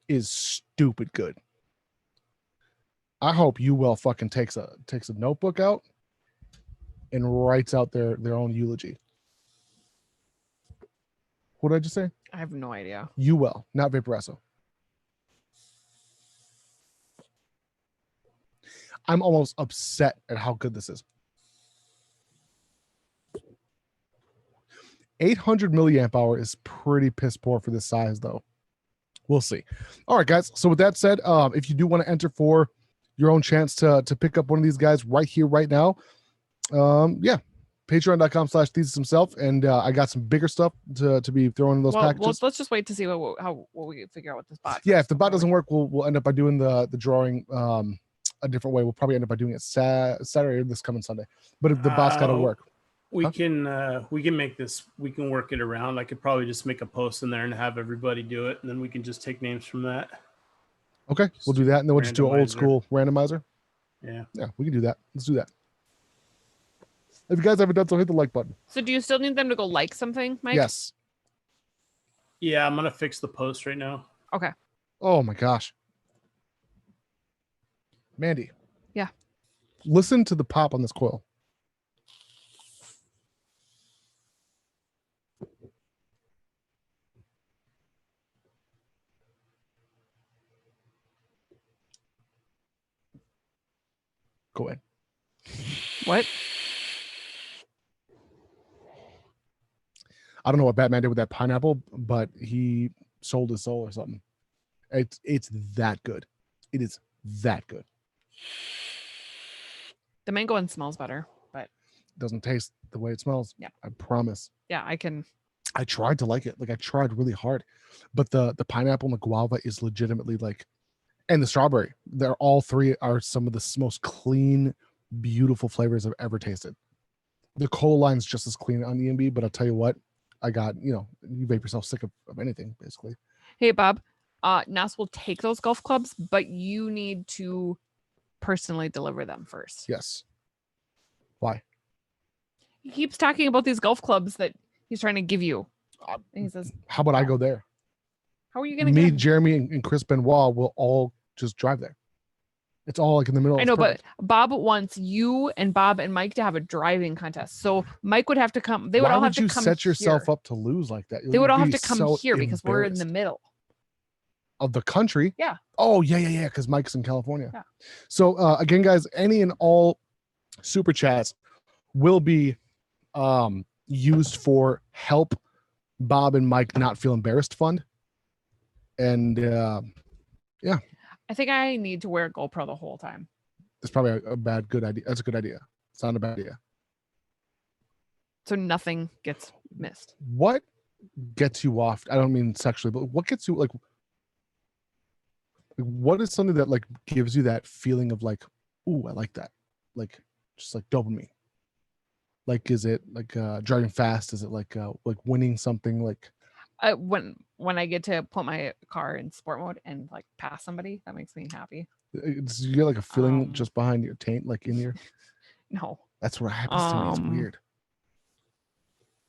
is stupid good. I hope UL fucking takes a notebook out and writes out their own eulogy. What did I just say? I have no idea. UL, not Vaporesso. I'm almost upset at how good this is. 800 milliamp hour is pretty piss poor for this size, though. We'll see. All right, guys. So with that said, if you do want to enter for your own chance to pick up one of these guys right here, right now, yeah, patreon.com/ThesisHimself, and I got some bigger stuff to be throwing in those packages. Well, let's just wait to see what we figure out with this bot. Yeah, if the bot doesn't work, we'll end up by doing the drawing a different way. We'll probably end up by doing it Saturday or this coming Sunday. But if the bot's got to work, we can make this. We can work it around. I could probably just make a post in there and have everybody do it, and then we can just take names from that. Okay, we'll do that, and then we'll just do an old school randomizer. Yeah, we can do that. Let's do that. If you guys haven't done so, hit the like button. So do you still need them to go like something, Mike? Yes. Yeah, I'm gonna fix the post right now. Okay. Oh my gosh. Mandy. Yeah. Listen to the pop on this coil. Go ahead. What? I don't know what Batman did with that pineapple, but he sold his soul or something. It's that good. It is that good. The mango one smells better, but it doesn't taste the way it smells. Yeah. I promise. Yeah, I tried to like it. Like I tried really hard, but the pineapple and the guava is legitimately like, and the strawberry, they're all three are some of the most clean, beautiful flavors I've ever tasted. The cola line's just as clean on EMB, but I'll tell you what, I got, you vape yourself sick of anything, basically. Hey, Bob, Nas will take those golf clubs, but you need to personally deliver them first. Yes. Why? He keeps talking about these golf clubs that he's trying to give you. And he says, how about I go there? How are you going to Me, Jeremy, and Chris Benoit will all just drive there It's all like in the middle. I know, but Bob wants you and Bob and Mike to have a driving contest. So Mike would have to come. They would all have to come. Why would you set yourself here. up to lose like that? They would all have to come here because we're in the middle of the country. Yeah. Oh yeah. Because Mike's in California. Yeah. So again, guys, any and all super chats will be used for help Bob and Mike not feel embarrassed fund. And yeah. I think I need to wear a GoPro the whole time. It's probably good idea. That's a good idea. It's not a bad idea. So nothing gets missed. What gets you off? I don't mean sexually, but what gets you like what is something that like gives you that feeling of like, ooh, I like that. Like just like dopamine. Like is it like driving fast? Is it like winning something like when I get to put my car in sport mode and like pass somebody, that makes me happy. You get like a feeling just behind your taint, like in your. No, that's what happens to me. It's weird.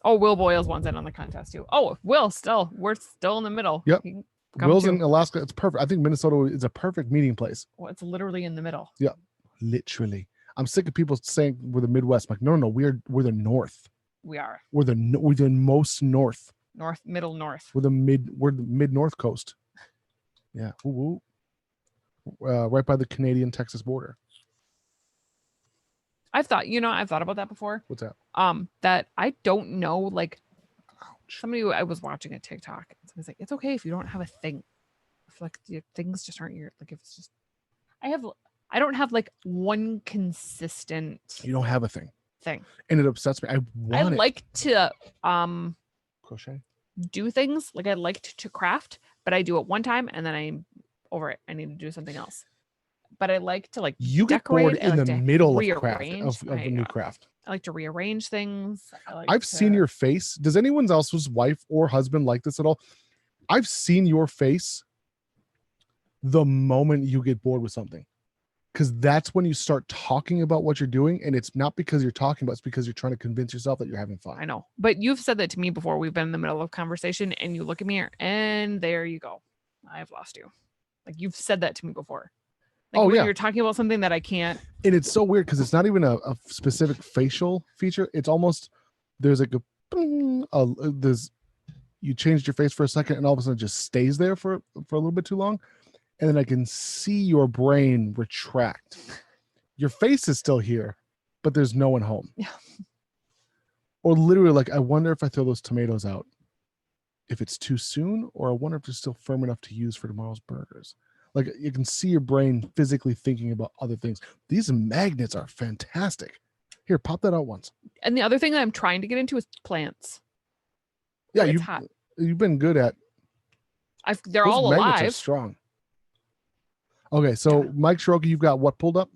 Oh, Will Boyles wants in on the contest too. Oh, Will, we're still in the middle. Yep. Will's in Alaska. It's perfect. I think Minnesota is a perfect meeting place. Well, it's literally in the middle. Yeah, literally. I'm sick of people saying we're the Midwest. I'm like, no, we're the North. We are. We're the most north. Middle north. We're the mid north coast. Yeah. Ooh. Right by the Canadian-Texas border. I've thought about that before. What's that? That I don't know, like somebody I was watching a TikTok. Somebody's like, it's okay if you don't have a thing. I feel like things just aren't your like if it's just I don't have like one consistent. You don't have a thing. And it upsets me. I like to crochet. Do things like I liked to craft, but I do it one time and then I'm over it. I need to do something else. But I like to like you get bored in the middle of craft of the new craft. I like to rearrange things. I've seen your face. Does anyone else's wife or husband like this at all? I've seen your face the moment you get bored with something. Because that's when you start talking about what you're doing, and it's not because you're talking about it, it's because you're trying to convince yourself that you're having fun. I know, but you've said that to me before. We've been in the middle of conversation and you look at me and there you go. I've lost you. Like you've said that to me before. Like you're talking about something that I can't. And it's so weird because it's not even a specific facial feature. It's almost there's like there's you changed your face for a second and all of a sudden it just stays there for a little bit too long. And then I can see your brain retract. Your face is still here, but there's no one home. Yeah. Or literally, like, I wonder if I throw those tomatoes out, if it's too soon, or I wonder if they're still firm enough to use for tomorrow's burgers. Like, you can see your brain physically thinking about other things. These magnets are fantastic. Here, pop that out once. And the other thing that I'm trying to get into is plants. Yeah, you've been good at. They're all alive. Magnets are strong. Okay, so Mike Shiroki, you've got what pulled up?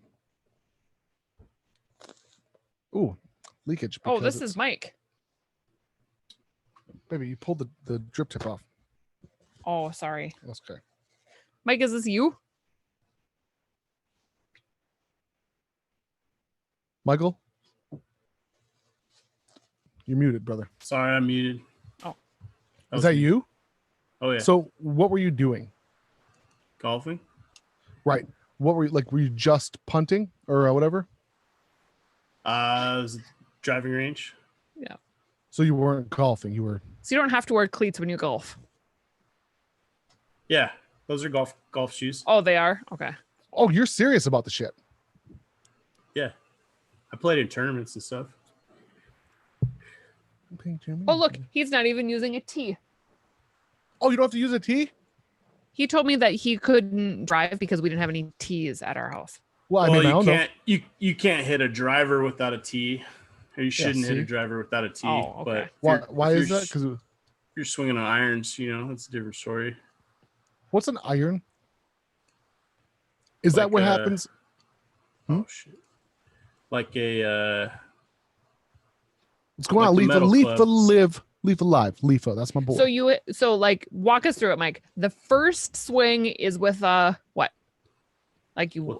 Ooh, leakage. Oh, this is Mike. Baby, you pulled the drip tip off. Oh, sorry. That's okay. Mike, is this you? Michael? You're muted, brother. Sorry, I'm muted. Oh. Is that you? Oh, yeah. So what were you doing? Golfing. Right. What were you like? Were you just punting or whatever? It was a driving range. Yeah. So you weren't golfing. You were. So you don't have to wear cleats when you golf. Yeah, those are golf shoes. Oh, they are? Okay. Oh, you're serious about the shit. Yeah, I played in tournaments and stuff. Oh, look, he's not even using a tee. Oh, you don't have to use a tee? He told me that he couldn't drive because we didn't have any tees at our house. Well, I mean, you can't hit a driver without a tee. Or you shouldn't hit a driver without a tee. Oh, okay. But why is that? Because you're swinging on irons, it's a different story. What's an iron? Is that what happens? Oh shit! Like a what's going on? Leaf alive. Leafa, that's my boy. So like walk us through it, Mike. The first swing is with what? Like you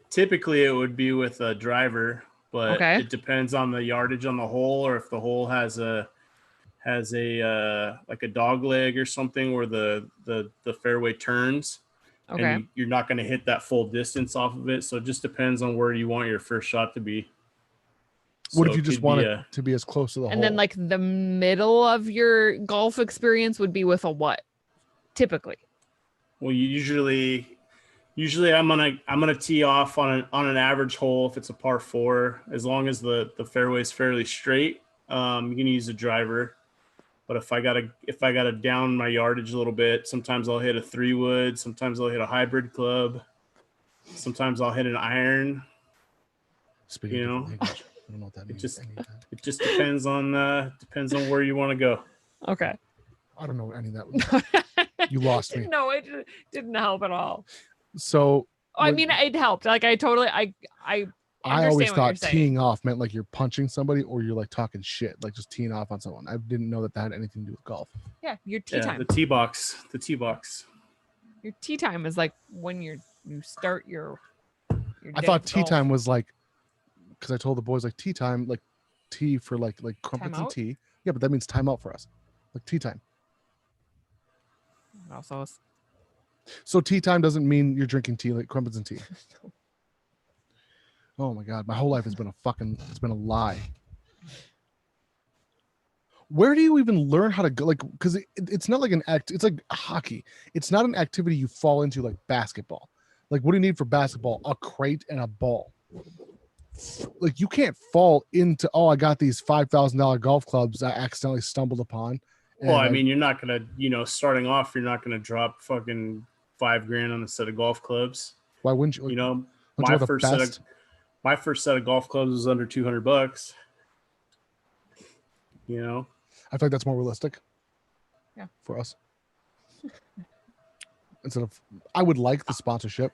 typically it would be with a driver, but it depends on the yardage on the hole, or if the hole has a like a dog leg or something where the fairway turns. Okay. And you're not going to hit that full distance off of it. So it just depends on where you want your first shot to be. What if you just want it to be as close to the hole? And then like the middle of your golf experience would be with a what? Typically. Well, usually I'm gonna tee off on an average hole if it's a par 4, as long as the fairway is fairly straight. You can use a driver. But if I gotta down my yardage a little bit, sometimes I'll hit a 3-wood, sometimes I'll hit a hybrid club, sometimes I'll hit an iron. Speaking you know, language, I don't know what that means. It just depends on where you want to go. Okay. I don't know what any of that was. You lost me. No, it didn't help at all. So I mean, it helped. Like I always thought teeing teeing off meant like you're punching somebody or you're like talking shit, like just teeing off on someone. I didn't know that had anything to do with golf. Yeah, your tee time. The tee box. Your tee time is like when you start your I thought tee time was like, because I told the boys like tea time, like tea for like crumpets and tea. Yeah, but that means time out for us, like tea time. Also, so tea time doesn't mean you're drinking tea, like crumpets and tea. Oh my God, my whole life has been it's been a lie. Where do you even learn how to go? Like, because it's not like it's like hockey. It's not an activity you fall into like basketball. Like, what do you need for basketball? A crate and a ball. Like, you can't fall into, oh, I got these $5,000 golf clubs I accidentally stumbled upon. Well, I mean, you're not gonna, starting off, you're not gonna drop fucking $5,000 on a set of golf clubs. Why wouldn't you? My first set of golf clubs was under $200. I feel like that's more realistic. Yeah. For us. Instead of, I would like the sponsorship.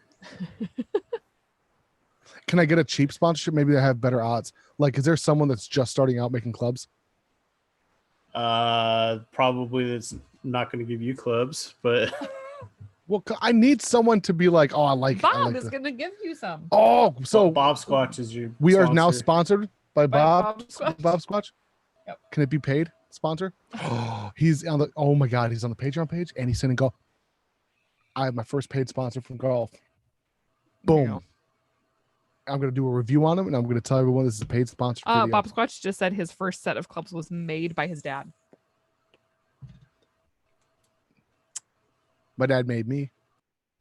Can I get a cheap sponsorship? Maybe I have better odds. Like, is there someone that's just starting out making clubs? Probably that's not going to give you clubs, but well, I need someone to be like, oh, I like. Bob is going to give you some. Oh, so Bob Squatch is your. We sponsor. are now sponsored by Bob Squatch. Bob Squatch. Yep. Can it be paid sponsor? Oh, he's on the. Oh my God, he's on the Patreon page, and he's sending golf. I have my first paid sponsor from golf. Boom. I'm going to do a review on him, and I'm going to tell everyone this is a paid sponsor. Bob Squatch just said his first set of clubs was made by his dad. My dad made me.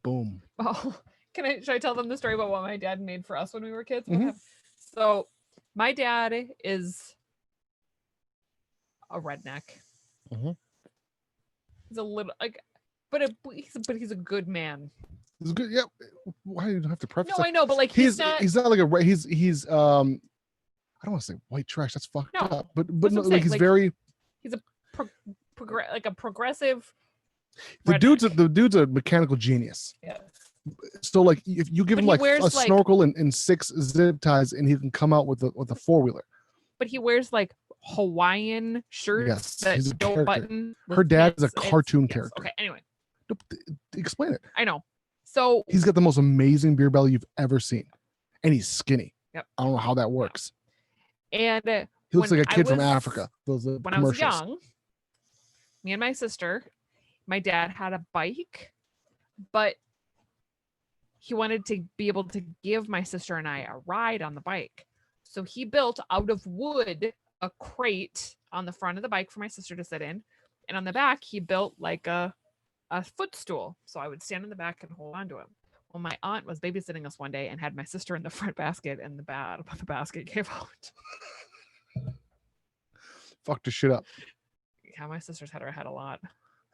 Boom. Oh, should I tell them the story about what my dad made for us when we were kids? Mm-hmm. So my dad is a redneck. Mm-hmm. He's a little he's a good man. He's good. Yeah. Why do you have to preface? No, I know, but like he's not like a he's I don't want to say white trash. That's fucked up. But no, like he's very. He's a progressive. The dude's a mechanical genius. Yeah. So like if you give him like a snorkel and 6 zip ties, and he can come out with a 4-wheeler. But he wears like Hawaiian shirts that don't button. Her dad is a cartoon character. Okay. Anyway. Explain it. I know. So he's got the most amazing beer belly you've ever seen, and he's skinny. Yep. I don't know how that works. And he looks like a kid from Africa. When I was young, me and my sister, my dad had a bike, but he wanted to be able to give my sister and I a ride on the bike. So he built out of wood a crate on the front of the bike for my sister to sit in, and on the back he built like a footstool, so I would stand in the back and hold on to him. Well, my aunt was babysitting us one day and had my sister in the front basket, and the basket gave out. Fucked her shit up. Yeah, my sister's had her head a lot.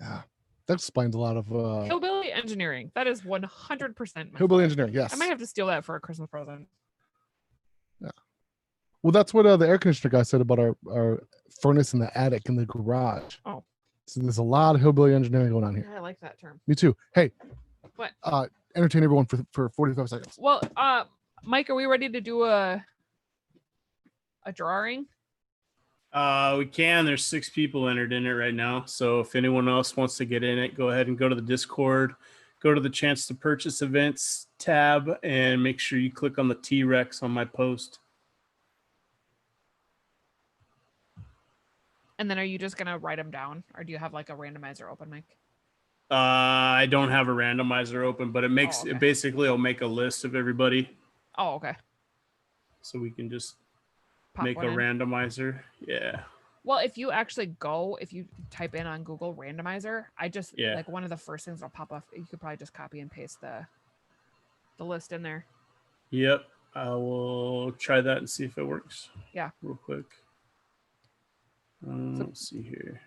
Yeah, that explains a lot of hillbilly engineering. That is 100% hillbilly engineering. Yes, I might have to steal that for a Christmas present. Yeah. Well, that's what the air conditioner guy said about our furnace in the attic in the garage. Oh. So there's a lot of hillbilly engineering going on here. I like that term. Me too. Hey, what? Entertain everyone for 45 seconds. Well, Mike, are we ready to do a drawing? We can. There's 6 people entered in it right now. So if anyone else wants to get in it, go ahead and go to the Discord, go to the Chance to Purchase Events tab, and make sure you click on the T-Rex on my post. And then are you just going to write them down, or do you have like a randomizer open, Mike? I don't have a randomizer open, but it makes it basically will make a list of everybody. Oh, okay. So we can just Pop make a randomizer. Yeah. Well, if you type in on Google randomizer, like one of the first things that'll pop up, you could probably just copy and paste the list in there. Yep. I will try that and see if it works. Yeah. Real quick. Let's see here.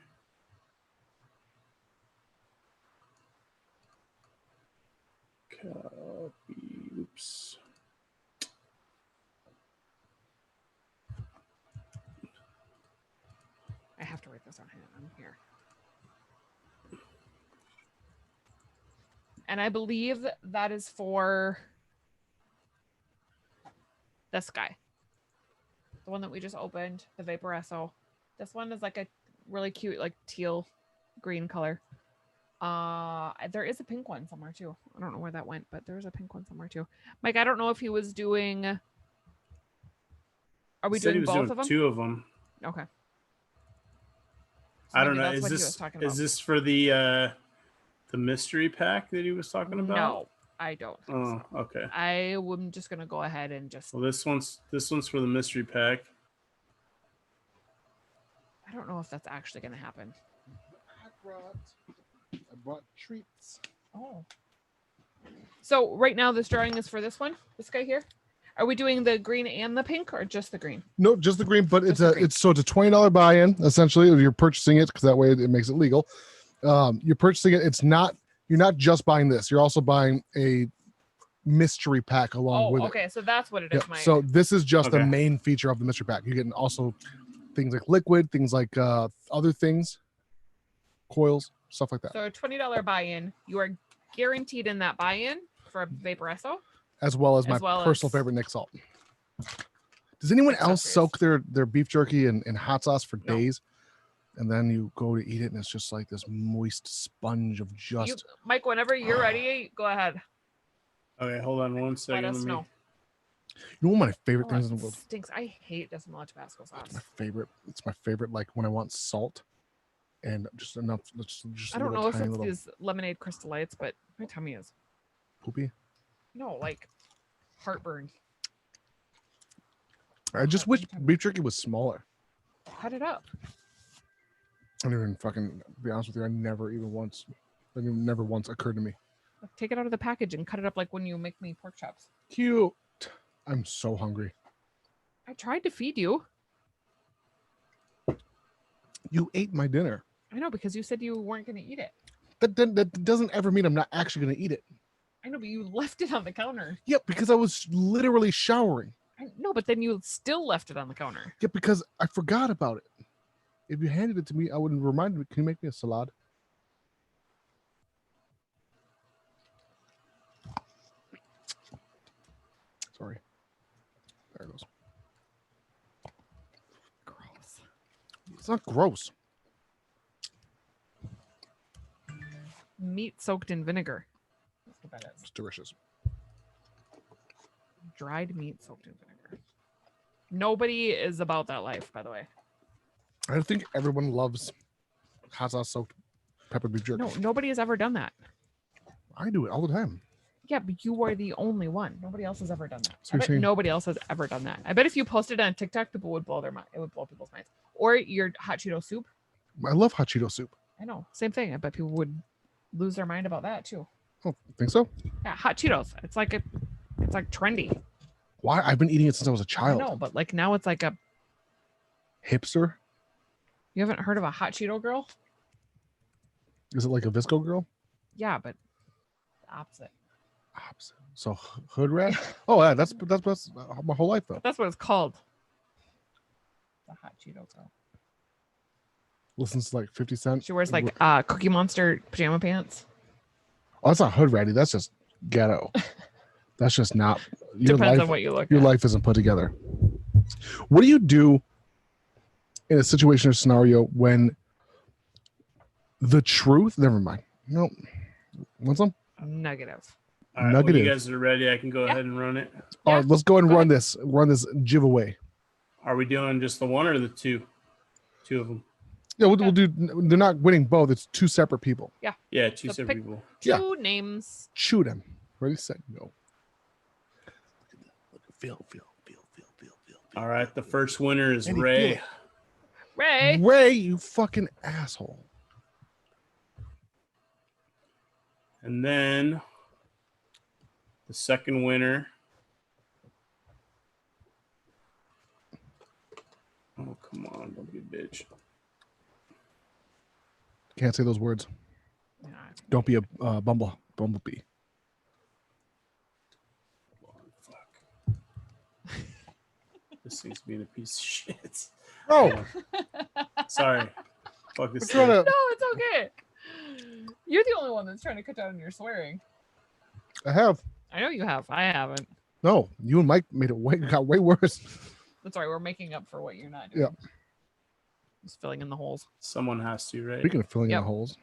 Copy. Oops. I have to write this on here. And I believe that is for this guy. The one that we just opened, the Vaporesso. This one is like a really cute, like teal green color. There is a pink one somewhere too. I don't know where that went, but there's a pink one somewhere too. Mike, I don't know if he was doing. Are we doing both of them? 2 of them. Okay. So I don't know. Is this for the mystery pack that he was talking about? No, I don't. Oh, okay. I'm just gonna go ahead and just. Well, this one's for the mystery pack. I don't know if that's actually gonna happen. I brought treats. Oh. So right now this drawing is for this one, this guy here. Are we doing the green and the pink, or just the green? No, just the green. But it's a $20 buy-in essentially. You're purchasing it because that way it makes it legal. You're purchasing it. You're not just buying this. You're also buying a mystery pack along with it. Okay, so that's what it is. Yeah. So this is just the main feature of the mystery pack. You're getting also things like liquid, things like other things, coils, stuff like that. So a $20 buy-in. You are guaranteed in that buy-in for a Vaporesso. As well as my personal favorite, Nick Salt. Does anyone else soak their beef jerky in hot sauce for days? And then you go to eat it and it's just like this moist sponge of just... Mike, whenever you're ready, go ahead. Okay, hold on one second. Let us know. You know what my favorite things in the world? Stinks. I hate the smell of Tabasco sauce. It's my favorite, like when I want salt and just enough. Just I don't know if it's these lemonade Crystal Lights, but my tummy is... Poopy? No, like heartburn. I just wish beef jerky was smaller. Cut it up. I don't even fucking be honest with you. It never once occurred to me. Take it out of the package and cut it up like when you make me pork chops. Cute. I'm so hungry. I tried to feed you. You ate my dinner. I know, because you said you weren't going to eat it. That doesn't ever mean I'm not actually going to eat it. I know, but you left it on the counter. Yeah, because I was literally showering. No, but then you still left it on the counter. Yeah, because I forgot about it. If you handed it to me, I would have reminded me. Can you make me a salad? Sorry. There it goes. Gross. It's not gross. Meat soaked in vinegar. That's what that is. It's delicious. Dried meat soaked in vinegar. Nobody is about that life, by the way. I think everyone loves hot sauce soaked pepper beef jerky. No, nobody has ever done that. I do it all the time. Yeah, but you are the only one. Nobody else has ever done that. So I bet nobody else has ever done that. I bet if you posted it on TikTok, people would blow their mind. It would blow people's minds. Or your hot Cheeto soup. I love hot Cheeto soup. I know. Same thing. I bet people would lose their mind about that too. Oh, think so? Yeah, hot Cheetos. It's like trendy. Why? I've been eating it since I was a child. No, but like now it's like a hipster. You haven't heard of a hot Cheeto girl? Is it like a Visco girl? Yeah, but opposite. So hood rat? Oh yeah, that's my whole life though. That's what it's called. The hot Cheeto girl. Listens to like 50 Cent. She wears like Cookie Monster pajama pants. Oh, that's not hood ratty. That's just ghetto. That's just not. Depends on what you look. Your life isn't put together. What do you do in a situation or scenario when the truth? Never mind. No. Want some? Negative. All right, Negative. when you guys are ready, I can go ahead and run it. All right, let's go ahead and run this. Run this giveaway. Are we doing just the one or the two? Two of them. Yeah, we'll do. They're not winning both. It's two separate people. Yeah, two So separate pick people. two names. Shoot him. Ready, set, go. Feel. All right, the first winner is Andy, Ray. feel Ray. Ray, you fucking asshole. And then the second winner. Oh, come on. Don't be a bitch. Can't say those words. Yeah. Don't be a bumblebee. This thing's being a piece of shit. Bro, Sorry. Fuck this trying thing. to. No, it's okay. You're the only one that's trying to cut down on your swearing. I have. I know you have. I haven't. No, you and Mike made it got way worse. That's right. We're making up for what you're not doing. Yeah. Just filling in the holes. Someone has to, right? Speaking of filling in Yep. the holes.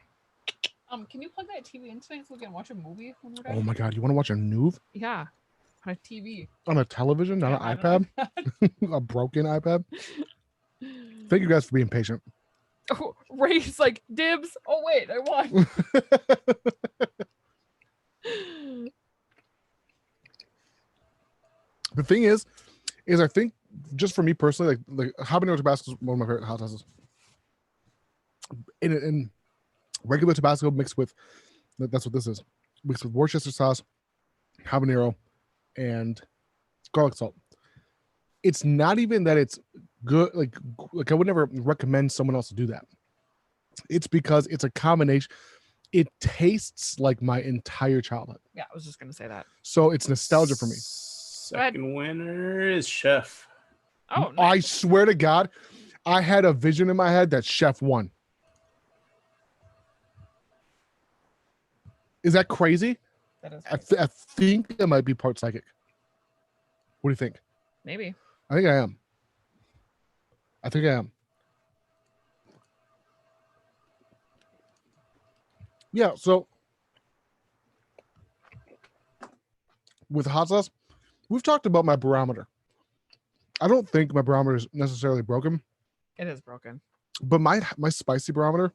Can you plug that TV in tonight so we can watch a movie when we're done? Oh my god, you want to watch a Noov Yeah. On a TV. on a television, not Yeah, an on iPad? A broken iPad? Thank you guys for being patient. Oh, Ray's like, dibs. Oh, wait, I won. The thing is I think just for me personally, like habanero Tabasco is one of my favorite hot sauces. In regular Tabasco mixed with, that's what this is, mixed with Worcester sauce, habanero, and garlic salt. It's not even that it's good. Like I would never recommend someone else to do that. It's because it's a combination. It tastes like my entire childhood. Yeah, I was just gonna say that. So it's nostalgia for me. Second winner is Chef. Oh, I nice. swear to God, I had a vision in my head that Chef won. Is that crazy? That is I think I might be part psychic. What do you think? maybe. I think I am. Yeah, so with hot sauce, we've talked about my barometer. I don't think my barometer is necessarily broken, It is broken. but my spicy barometer,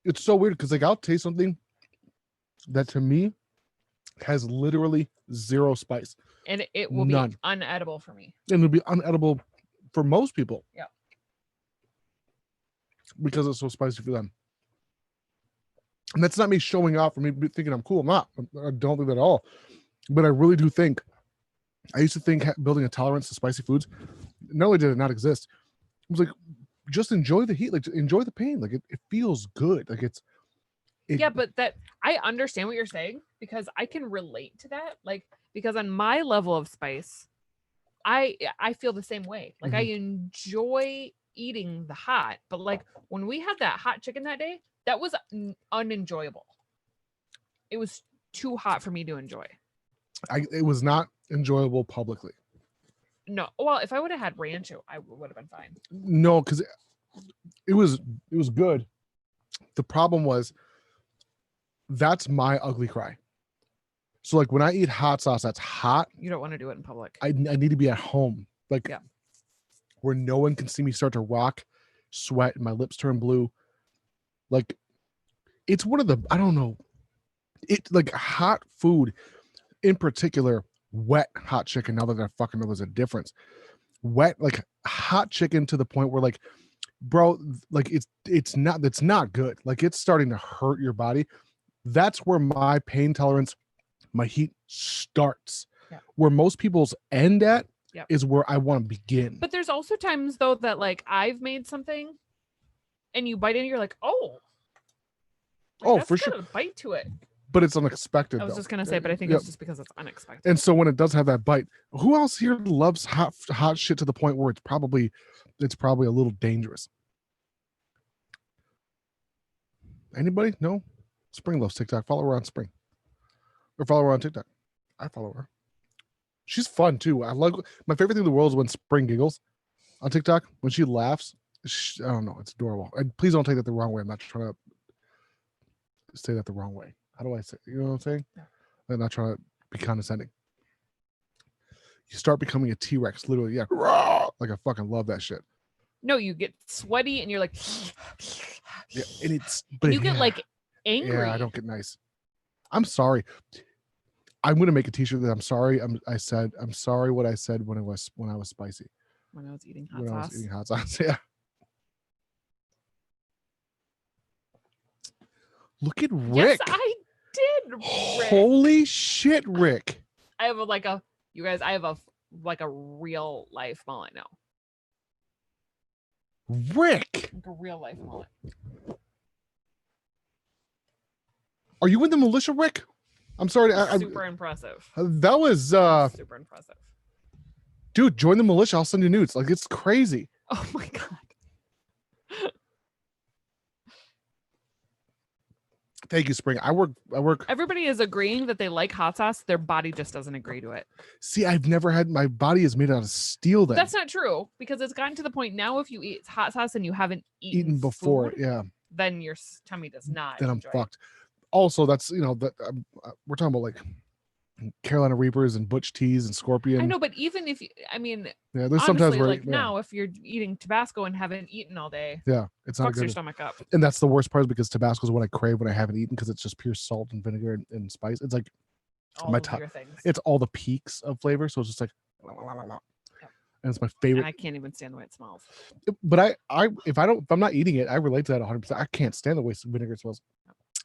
it's so weird because like I'll taste something that to me has literally zero spice. And it will None. be unedible for me. And it'll be unedible for most people. Yeah. Because it's so spicy for them. And that's not me showing off or me thinking I'm cool. I'm not. I don't think that at all. But I really do think, I used to think building a tolerance to spicy foods, not only did it not exist, it was like, just enjoy the heat, like enjoy the pain. Like it feels good. Like Yeah, but that I understand what you're saying because I can relate to that. Like, because on my level of spice, I feel the same way. Like I enjoy eating the hot, but like when we had that hot chicken that day, that was unenjoyable. It was too hot for me to enjoy. it was not enjoyable publicly. No, well, if I would have had rancho, I would have been fine. No, because it was good. The problem was that's my ugly cry. So like when I eat hot sauce that's hot, You don't want to do it in public. I need to be at home, like Yeah. where no one can see me start to rock, sweat, and my lips turn blue. Like it's one of the, I don't know, it like hot food, in particular, wet hot chicken. Now that I fucking know there's a difference, wet like hot chicken to the point where like, bro, like it's not good. Like it's starting to hurt your body. That's where my pain tolerance, my heat starts. Yeah. Where most people's end at Yep. is where I want to begin. But there's also times though that like I've made something and you bite in, you're like, oh, like, that's for got sure. a bite to it. But it's unexpected. I was though. just gonna say, but I think Yep. it's just because it's unexpected. And so when it does have that bite, who else here loves hot shit to the point where it's probably a little dangerous? Anybody? No? Spring loves TikTok. Follow her on Spring. Or follow her on TikTok. I follow her. She's fun too. I love, my favorite thing in the world is when Spring giggles on TikTok. When she laughs, I don't know. It's adorable. And please don't take that the wrong way. I'm not trying to say that the wrong way. How do I say? You know what I'm saying? Yeah. I'm not trying to be condescending. You start becoming a T-Rex, literally. Yeah. Like I fucking love that shit. No, you get sweaty and you're like, Yeah, and you get like angry. Yeah, I don't get nice. I'm sorry. I'm gonna make a t-shirt that I'm sorry. I'm sorry what I said when I was spicy. When I was eating hot sauce. Yeah. Look at Rick. Yes, I did. Rick. Holy shit, Rick. I have you guys, I have a real life mullet now. Rick. Like a real life mullet. Are you in the militia, Rick? I'm sorry. Super impressive. That was super impressive. Dude, join the militia. I'll send you nudes. Like, it's crazy. Oh my God. Thank you, Spring. I work. Everybody is agreeing that they like hot sauce. Their body just doesn't agree to it. See, I've never had, my body is made out of steel then. That's not true, because it's gotten to the point now, if you eat hot sauce and you haven't eaten before, food, yeah, then your tummy does not. Then I'm enjoy fucked. Also, that's, that we're talking about like Carolina Reapers and Butch Teas and Scorpion. I know, but even if there's honestly, sometimes where now, if you're eating Tabasco and haven't eaten all day, it's not fucks good. your stomach up. And that's the worst part, because Tabasco is what I crave when I haven't eaten, because it's just pure salt and vinegar and spice. It's like all my of top. your things. It's all the peaks of flavor, so it's just like, and it's my favorite. And I can't even stand the way it smells. But if I'm not eating it, I relate to that 100%. I can't stand the way vinegar smells.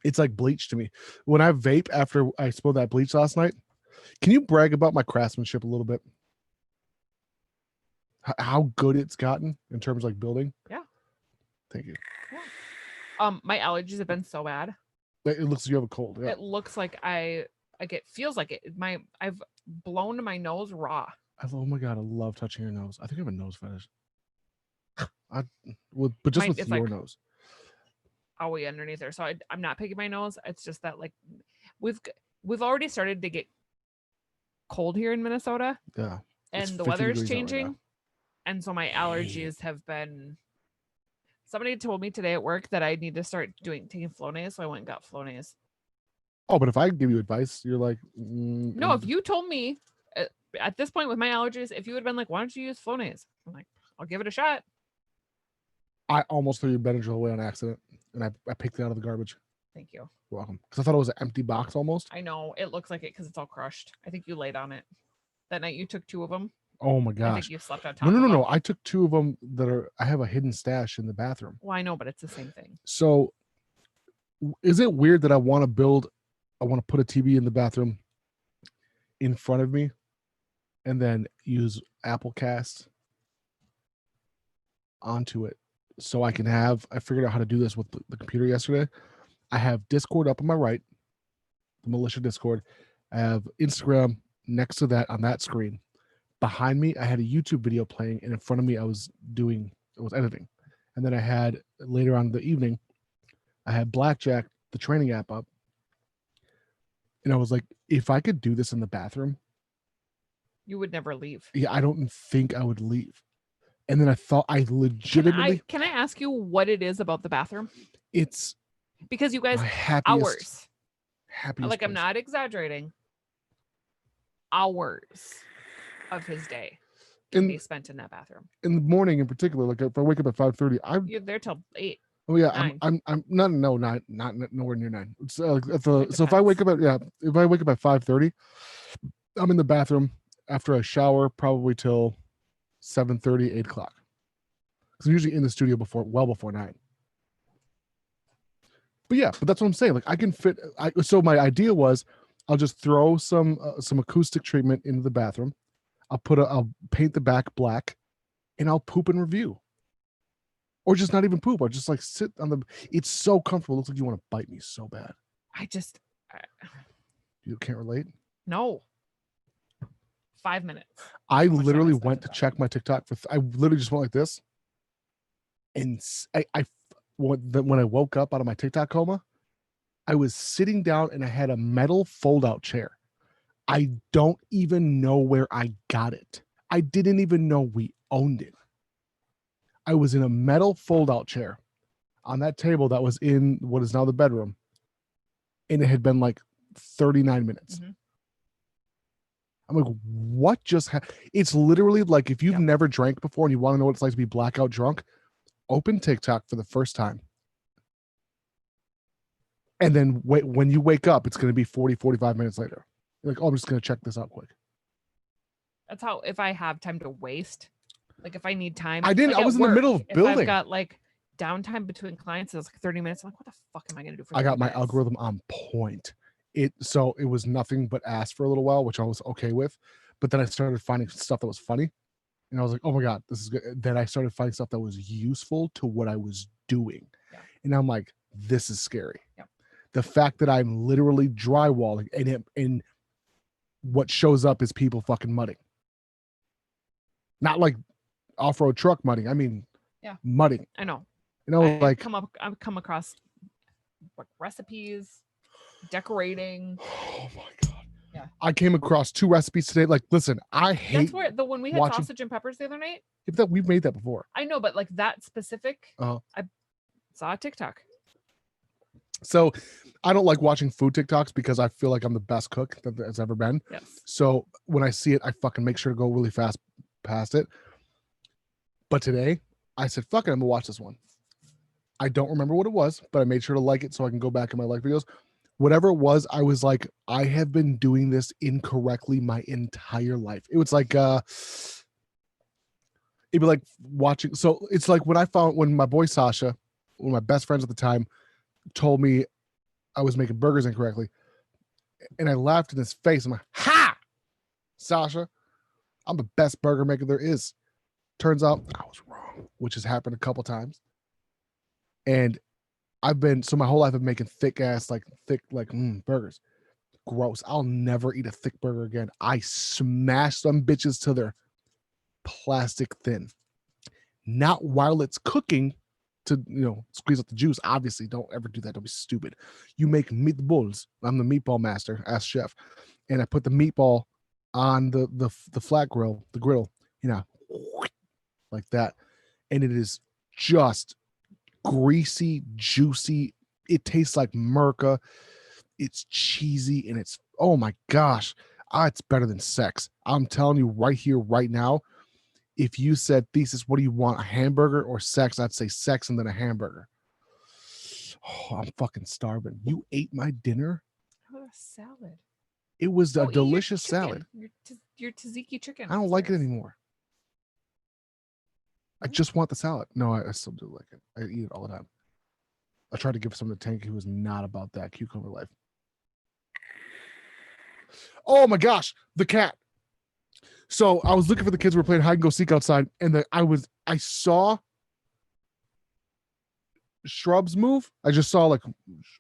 It's like bleach to me. When I vape after I spilled that bleach last night, can you brag about my craftsmanship a little bit? How good it's gotten in terms of like building? Yeah. Thank you. Yeah. My allergies have been so bad. It looks like you have a cold. Yeah. It looks like feels like it. I've blown my nose raw. Oh my God, I love touching your nose. I think I have a nose fetish. But just with your nose. All the way underneath there. So I'm not picking my nose. It's just that like we've already started to get cold here in Minnesota. Yeah. And the weather is changing. Right, and so my allergies have been. Somebody told me today at work that I need to start taking Flonase, so I went and got Flonase. Oh, but if I give you advice, you're like, no. If you told me at this point with my allergies, if you would have been like, why don't you use Flonase? I'm like, I'll give it a shot. I almost threw your Benadryl away on accident, and I picked it out of the garbage. Thank you. You're welcome. Because I thought it was an empty box almost. I know. It looks like it because it's all crushed. I think you laid on it. That night you took 2 of them. Oh my gosh. I think you slept on top No. I took 2 of them I have a hidden stash in the bathroom. Well, I know, but it's the same thing. So is it weird that I want to put a TV in the bathroom in front of me and then use Apple Cast onto it? So I figured out how to do this with the computer yesterday. I have Discord up on my right, the militia Discord. I have Instagram next to that on that screen. Behind me, I had a YouTube video playing, and in front of me, I was editing. And then I had, later on in the evening, I had Blackjack, the training app, up. And I was like, if I could do this in the bathroom, you would never leave. Yeah, I don't think I would leave. And then I thought I legitimately... Can I ask you what it is about the bathroom? It's... Because you guys, happiest like, place. I'm not exaggerating. Hours of his day can be spent in that bathroom. In the morning in particular, like if I wake up at 5:30, you're there till 8. Oh yeah, 9. I'm not nowhere near 9. So if I wake up at 5:30, I'm in the bathroom after I shower probably till 7:30, 8 o'clock. Because I'm usually in the studio well before 9. But that's what I'm saying. Like I can fit. So my idea was, I'll just throw some acoustic treatment into the bathroom. I'll paint the back black, and I'll poop and review. Or just not even poop. I'll just like sit on the. It's so comfortable. It looks like you want to bite me so bad. You can't relate? No. 5 minutes. I literally went to check my TikTok I literally just went like this. And when I woke up out of my TikTok coma, I was sitting down and I had a metal fold-out chair. I don't even know where I got it. I didn't even know we owned it. I was in a metal fold-out chair on that table that was in what is now the bedroom. And it had been like 39 minutes. Mm-hmm. I'm like, what just happened? It's literally like if you've never drank before and you want to know what it's like to be blackout drunk, open TikTok for the first time. And then when you wake up, it's going to be 40, 45 minutes later. You're like, oh, I'm just going to check this out quick. That's how, if I have time to waste, like if I need time. I didn't. Like I was in the middle of building. If I've got like downtime between clients, it's like 30 minutes. I'm like, what the fuck am I going to do for 30 I got my minutes? algorithm on point. So it was nothing but ass for a little while, which I was okay with. But then I started finding stuff that was funny. And I was like, oh my God, this is good. Then I started finding stuff that was useful to what I was doing. Yeah. And I'm like, this is scary. Yeah. The fact that I'm literally drywalling and what shows up is people fucking mudding. Not like off-road truck mudding. I mean, mudding. I know. You know, I've come across recipes, decorating. Oh my God. Yeah. I came across 2 recipes today. Like, listen, I hate. That's where when we had sausage and peppers the other night. We've made that before. I know, but like that specific, I saw a TikTok. So I don't like watching food TikToks because I feel like I'm the best cook that there's ever been. Yes. So when I see it, I fucking make sure to go really fast past it. But today I said, fuck it, I'm gonna watch this one. I don't remember what it was, but I made sure to like it so I can go back in my like videos. Whatever it was, I was like, I have been doing this incorrectly my entire life. It was like, it'd be like watching. So it's like when my boy Sasha, one of my best friends at the time, told me I was making burgers incorrectly. And I laughed in his face. I'm like, ha! Sasha, I'm the best burger maker there is. Turns out I was wrong, which has happened a couple times. And so my whole life I've been making thick burgers. Gross. I'll never eat a thick burger again. I smash some bitches till they're plastic thin. Not while it's cooking to, squeeze out the juice. Obviously, don't ever do that. Don't be stupid. You make meatballs. I'm the meatball master, ask chef. And I put the meatball on the flat grill, the griddle, like that. And it is just greasy, juicy. It tastes like Merca. It's cheesy and it's, oh my gosh, it's better than sex. I'm telling you right here, right now, if you said, Thesis, what do you want, a hamburger or sex? I'd say sex and then a hamburger. Oh, I'm fucking starving. You ate my dinner? Oh, a salad. It was a delicious salad. Your tzatziki chicken. I don't like it anymore. I just want the salad. No, I still do like it. I eat it all the time. I tried to give some to Tank. He was not about that cucumber life. Oh my gosh, the cat. So I was looking for the kids who were playing hide and go seek outside, and I saw shrubs move. I just saw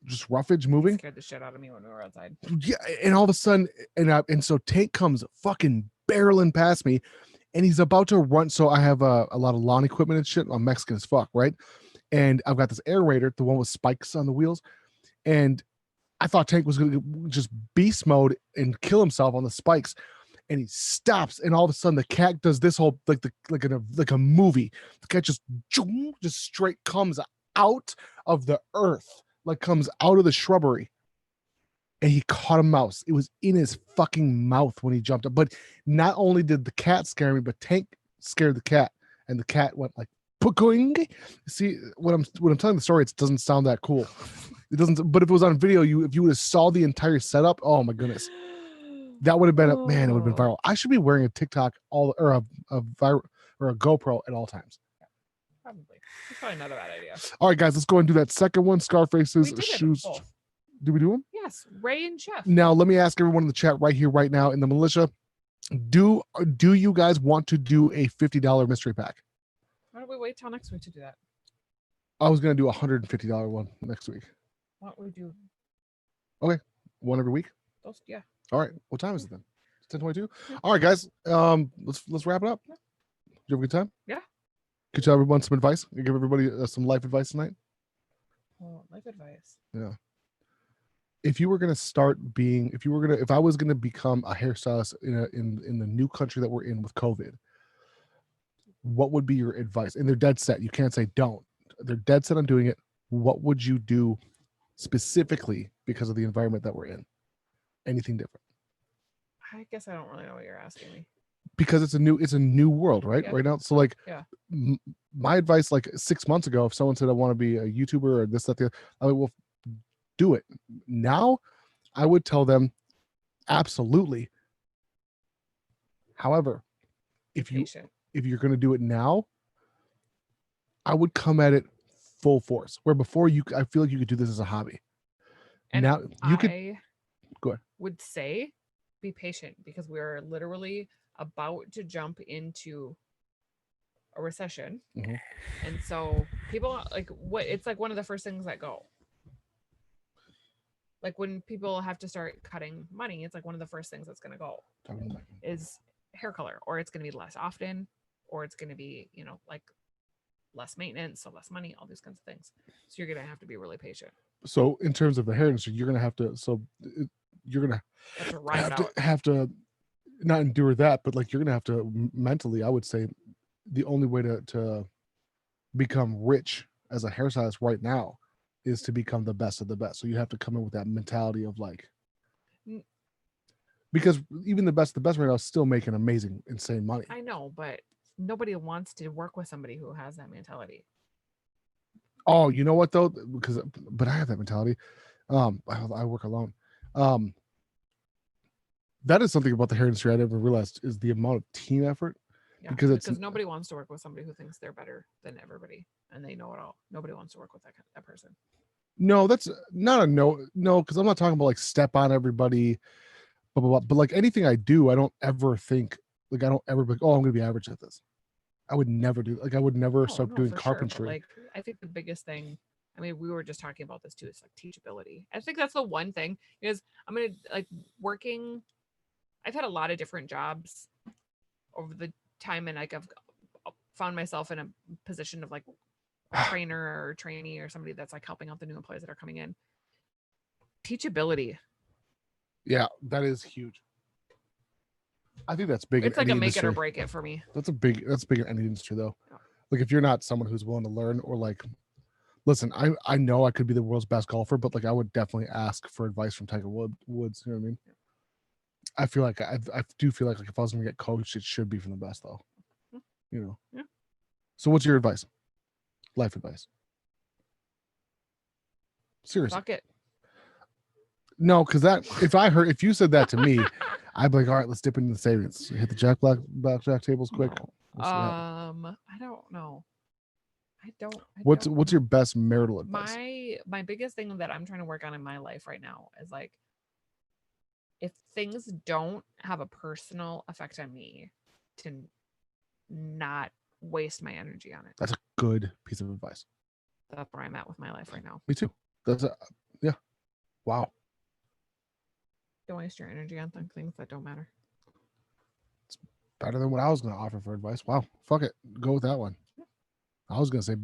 just roughage moving. It scared the shit out of me when we were outside. Yeah, and all of a sudden, and so Tank comes fucking barreling past me, and he's about to run. So I have a lot of lawn equipment and shit. I'm Mexican as fuck, right? And I've got this aerator, the one with spikes on the wheels, and I thought Tank was going to just beast mode and kill himself on the spikes. And he stops, and all of a sudden the cat does this whole like a movie. The cat just straight comes out of the earth, like comes out of the shrubbery, and he caught a mouse. It was in his fucking mouth when he jumped up. But not only did the cat scare me, but Tank scared the cat, and the cat went like pucking. See, when I'm telling the story, it doesn't sound that cool. It doesn't. But if it was on video, if you would have saw the entire setup, oh my goodness. That would have been it would have been viral. I should be wearing a TikTok or a GoPro at all times. Probably. That's probably not a bad idea. All right, guys, let's go and do that second one. Scarface's shoes. Did we do them? Yes, Ray and Chef. Now let me ask everyone in the chat right here, right now, in the militia. Do you guys want to do a $50 mystery pack? Why don't we wait till next week to do that? I was gonna do a $150 one next week. Why don't we do? Okay, one every week. Yeah. All right. What time is it then? 10:22. All right, guys. Let's wrap it up. Yeah. Did you have a good time? Yeah. Could you tell everyone some advice? You give everybody some life advice tonight. Oh, life advice. Yeah. If I was gonna become a hairstylist in the new country that we're in with COVID, what would be your advice? And they're dead set. You can't say don't. They're dead set on doing it. What would you do specifically because of the environment that we're in? Anything different? I guess I don't really know what you're asking me. Because it's a new world, right? Yeah. Right now. So like, Yeah. My advice, like 6 months ago, if someone said I want to be a YouTuber or this, that, the other, I would, well, do it. Now, I would tell them, absolutely. However, if you're going to do it now, I would come at it full force. Where before I feel like you could do this as a hobby. And now you could go ahead. Would say be patient because we're literally about to jump into a recession. Mm-hmm. And so people like it's like one of the first things that go. Like when people have to start cutting money, it's like one of the first things that's going to go is hair color, or it's going to be less often, or it's going to be, like less maintenance, so less money, all these kinds of things. So you're going to have to be really patient. So in terms of the hair industry, you're going to have to, have to not endure that, but like you're going to have to mentally, I would say the only way to become rich as a hairstylist right now is to become the best of the best. So you have to come in with that mentality of like, because even the best right now is still making amazing, insane money. I know, but nobody wants to work with somebody who has that mentality. Oh, you know what though? But I have that mentality. I work alone. That is something about the hair industry I never realized is the amount of team effort. Yeah, because nobody wants to work with somebody who thinks they're better than everybody and they know it all. Nobody wants to work with that person. No, that's not a no, because I'm not talking about like step on everybody, blah, blah, blah. But like anything I do, I don't ever think, like I don't ever be like, oh, I'm going to be average at this. I would never do, like I would never start doing carpentry. Sure, like I think the biggest thing, I mean, we were just talking about this too, it's like teachability. I think that's the one thing is I'm going to like working. I've had a lot of different jobs over the time, and like I've found myself in a position of like a trainer or trainee or somebody that's like helping out the new employees that are coming in. Teachability. Yeah, that is huge. I think that's big. It's like a make it or break it for me. That's big in any industry though. Yeah. Like if you're not someone who's willing to learn, or like, listen, I know I could be the world's best golfer, but like I would definitely ask for advice from Tiger Woods. You know what I mean? Yeah. I feel like I do feel like if I was gonna get coached, it should be from the best though. Yeah. So what's your advice? Life advice. Seriously. Fuck it. No, because if you said that to me, I'd be like, all right, let's dip into the savings. Hit the blackjack tables quick. No. I don't know. What's your best marital advice? My biggest thing that I'm trying to work on in my life right now is like, if things don't have a personal effect on me, to not waste my energy on it. That's a good piece of advice. That's where I'm at with my life right now. Me too. Yeah. Wow. Don't waste your energy on things that don't matter. It's better than what I was going to offer for advice. Wow. Fuck it. Go with that one. I was going to say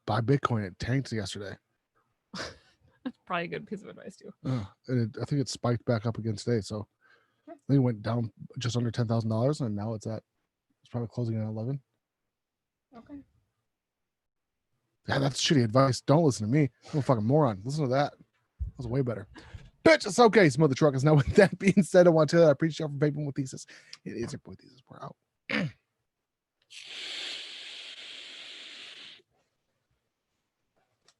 buy Bitcoin. It tanked yesterday. That's probably a good piece of advice too. And I think it spiked back up again today. So I think it went down just under $10,000, and now it's probably closing at 11. Okay. Yeah, that's shitty advice. Don't listen to me. I'm a fucking moron. Listen to that. That was way better. Bitch, it's okay. Some other truckers. Now, with that being said, I want to tell you that I appreciate you for vaping with Thesis. It is your boy Thesis. We're out.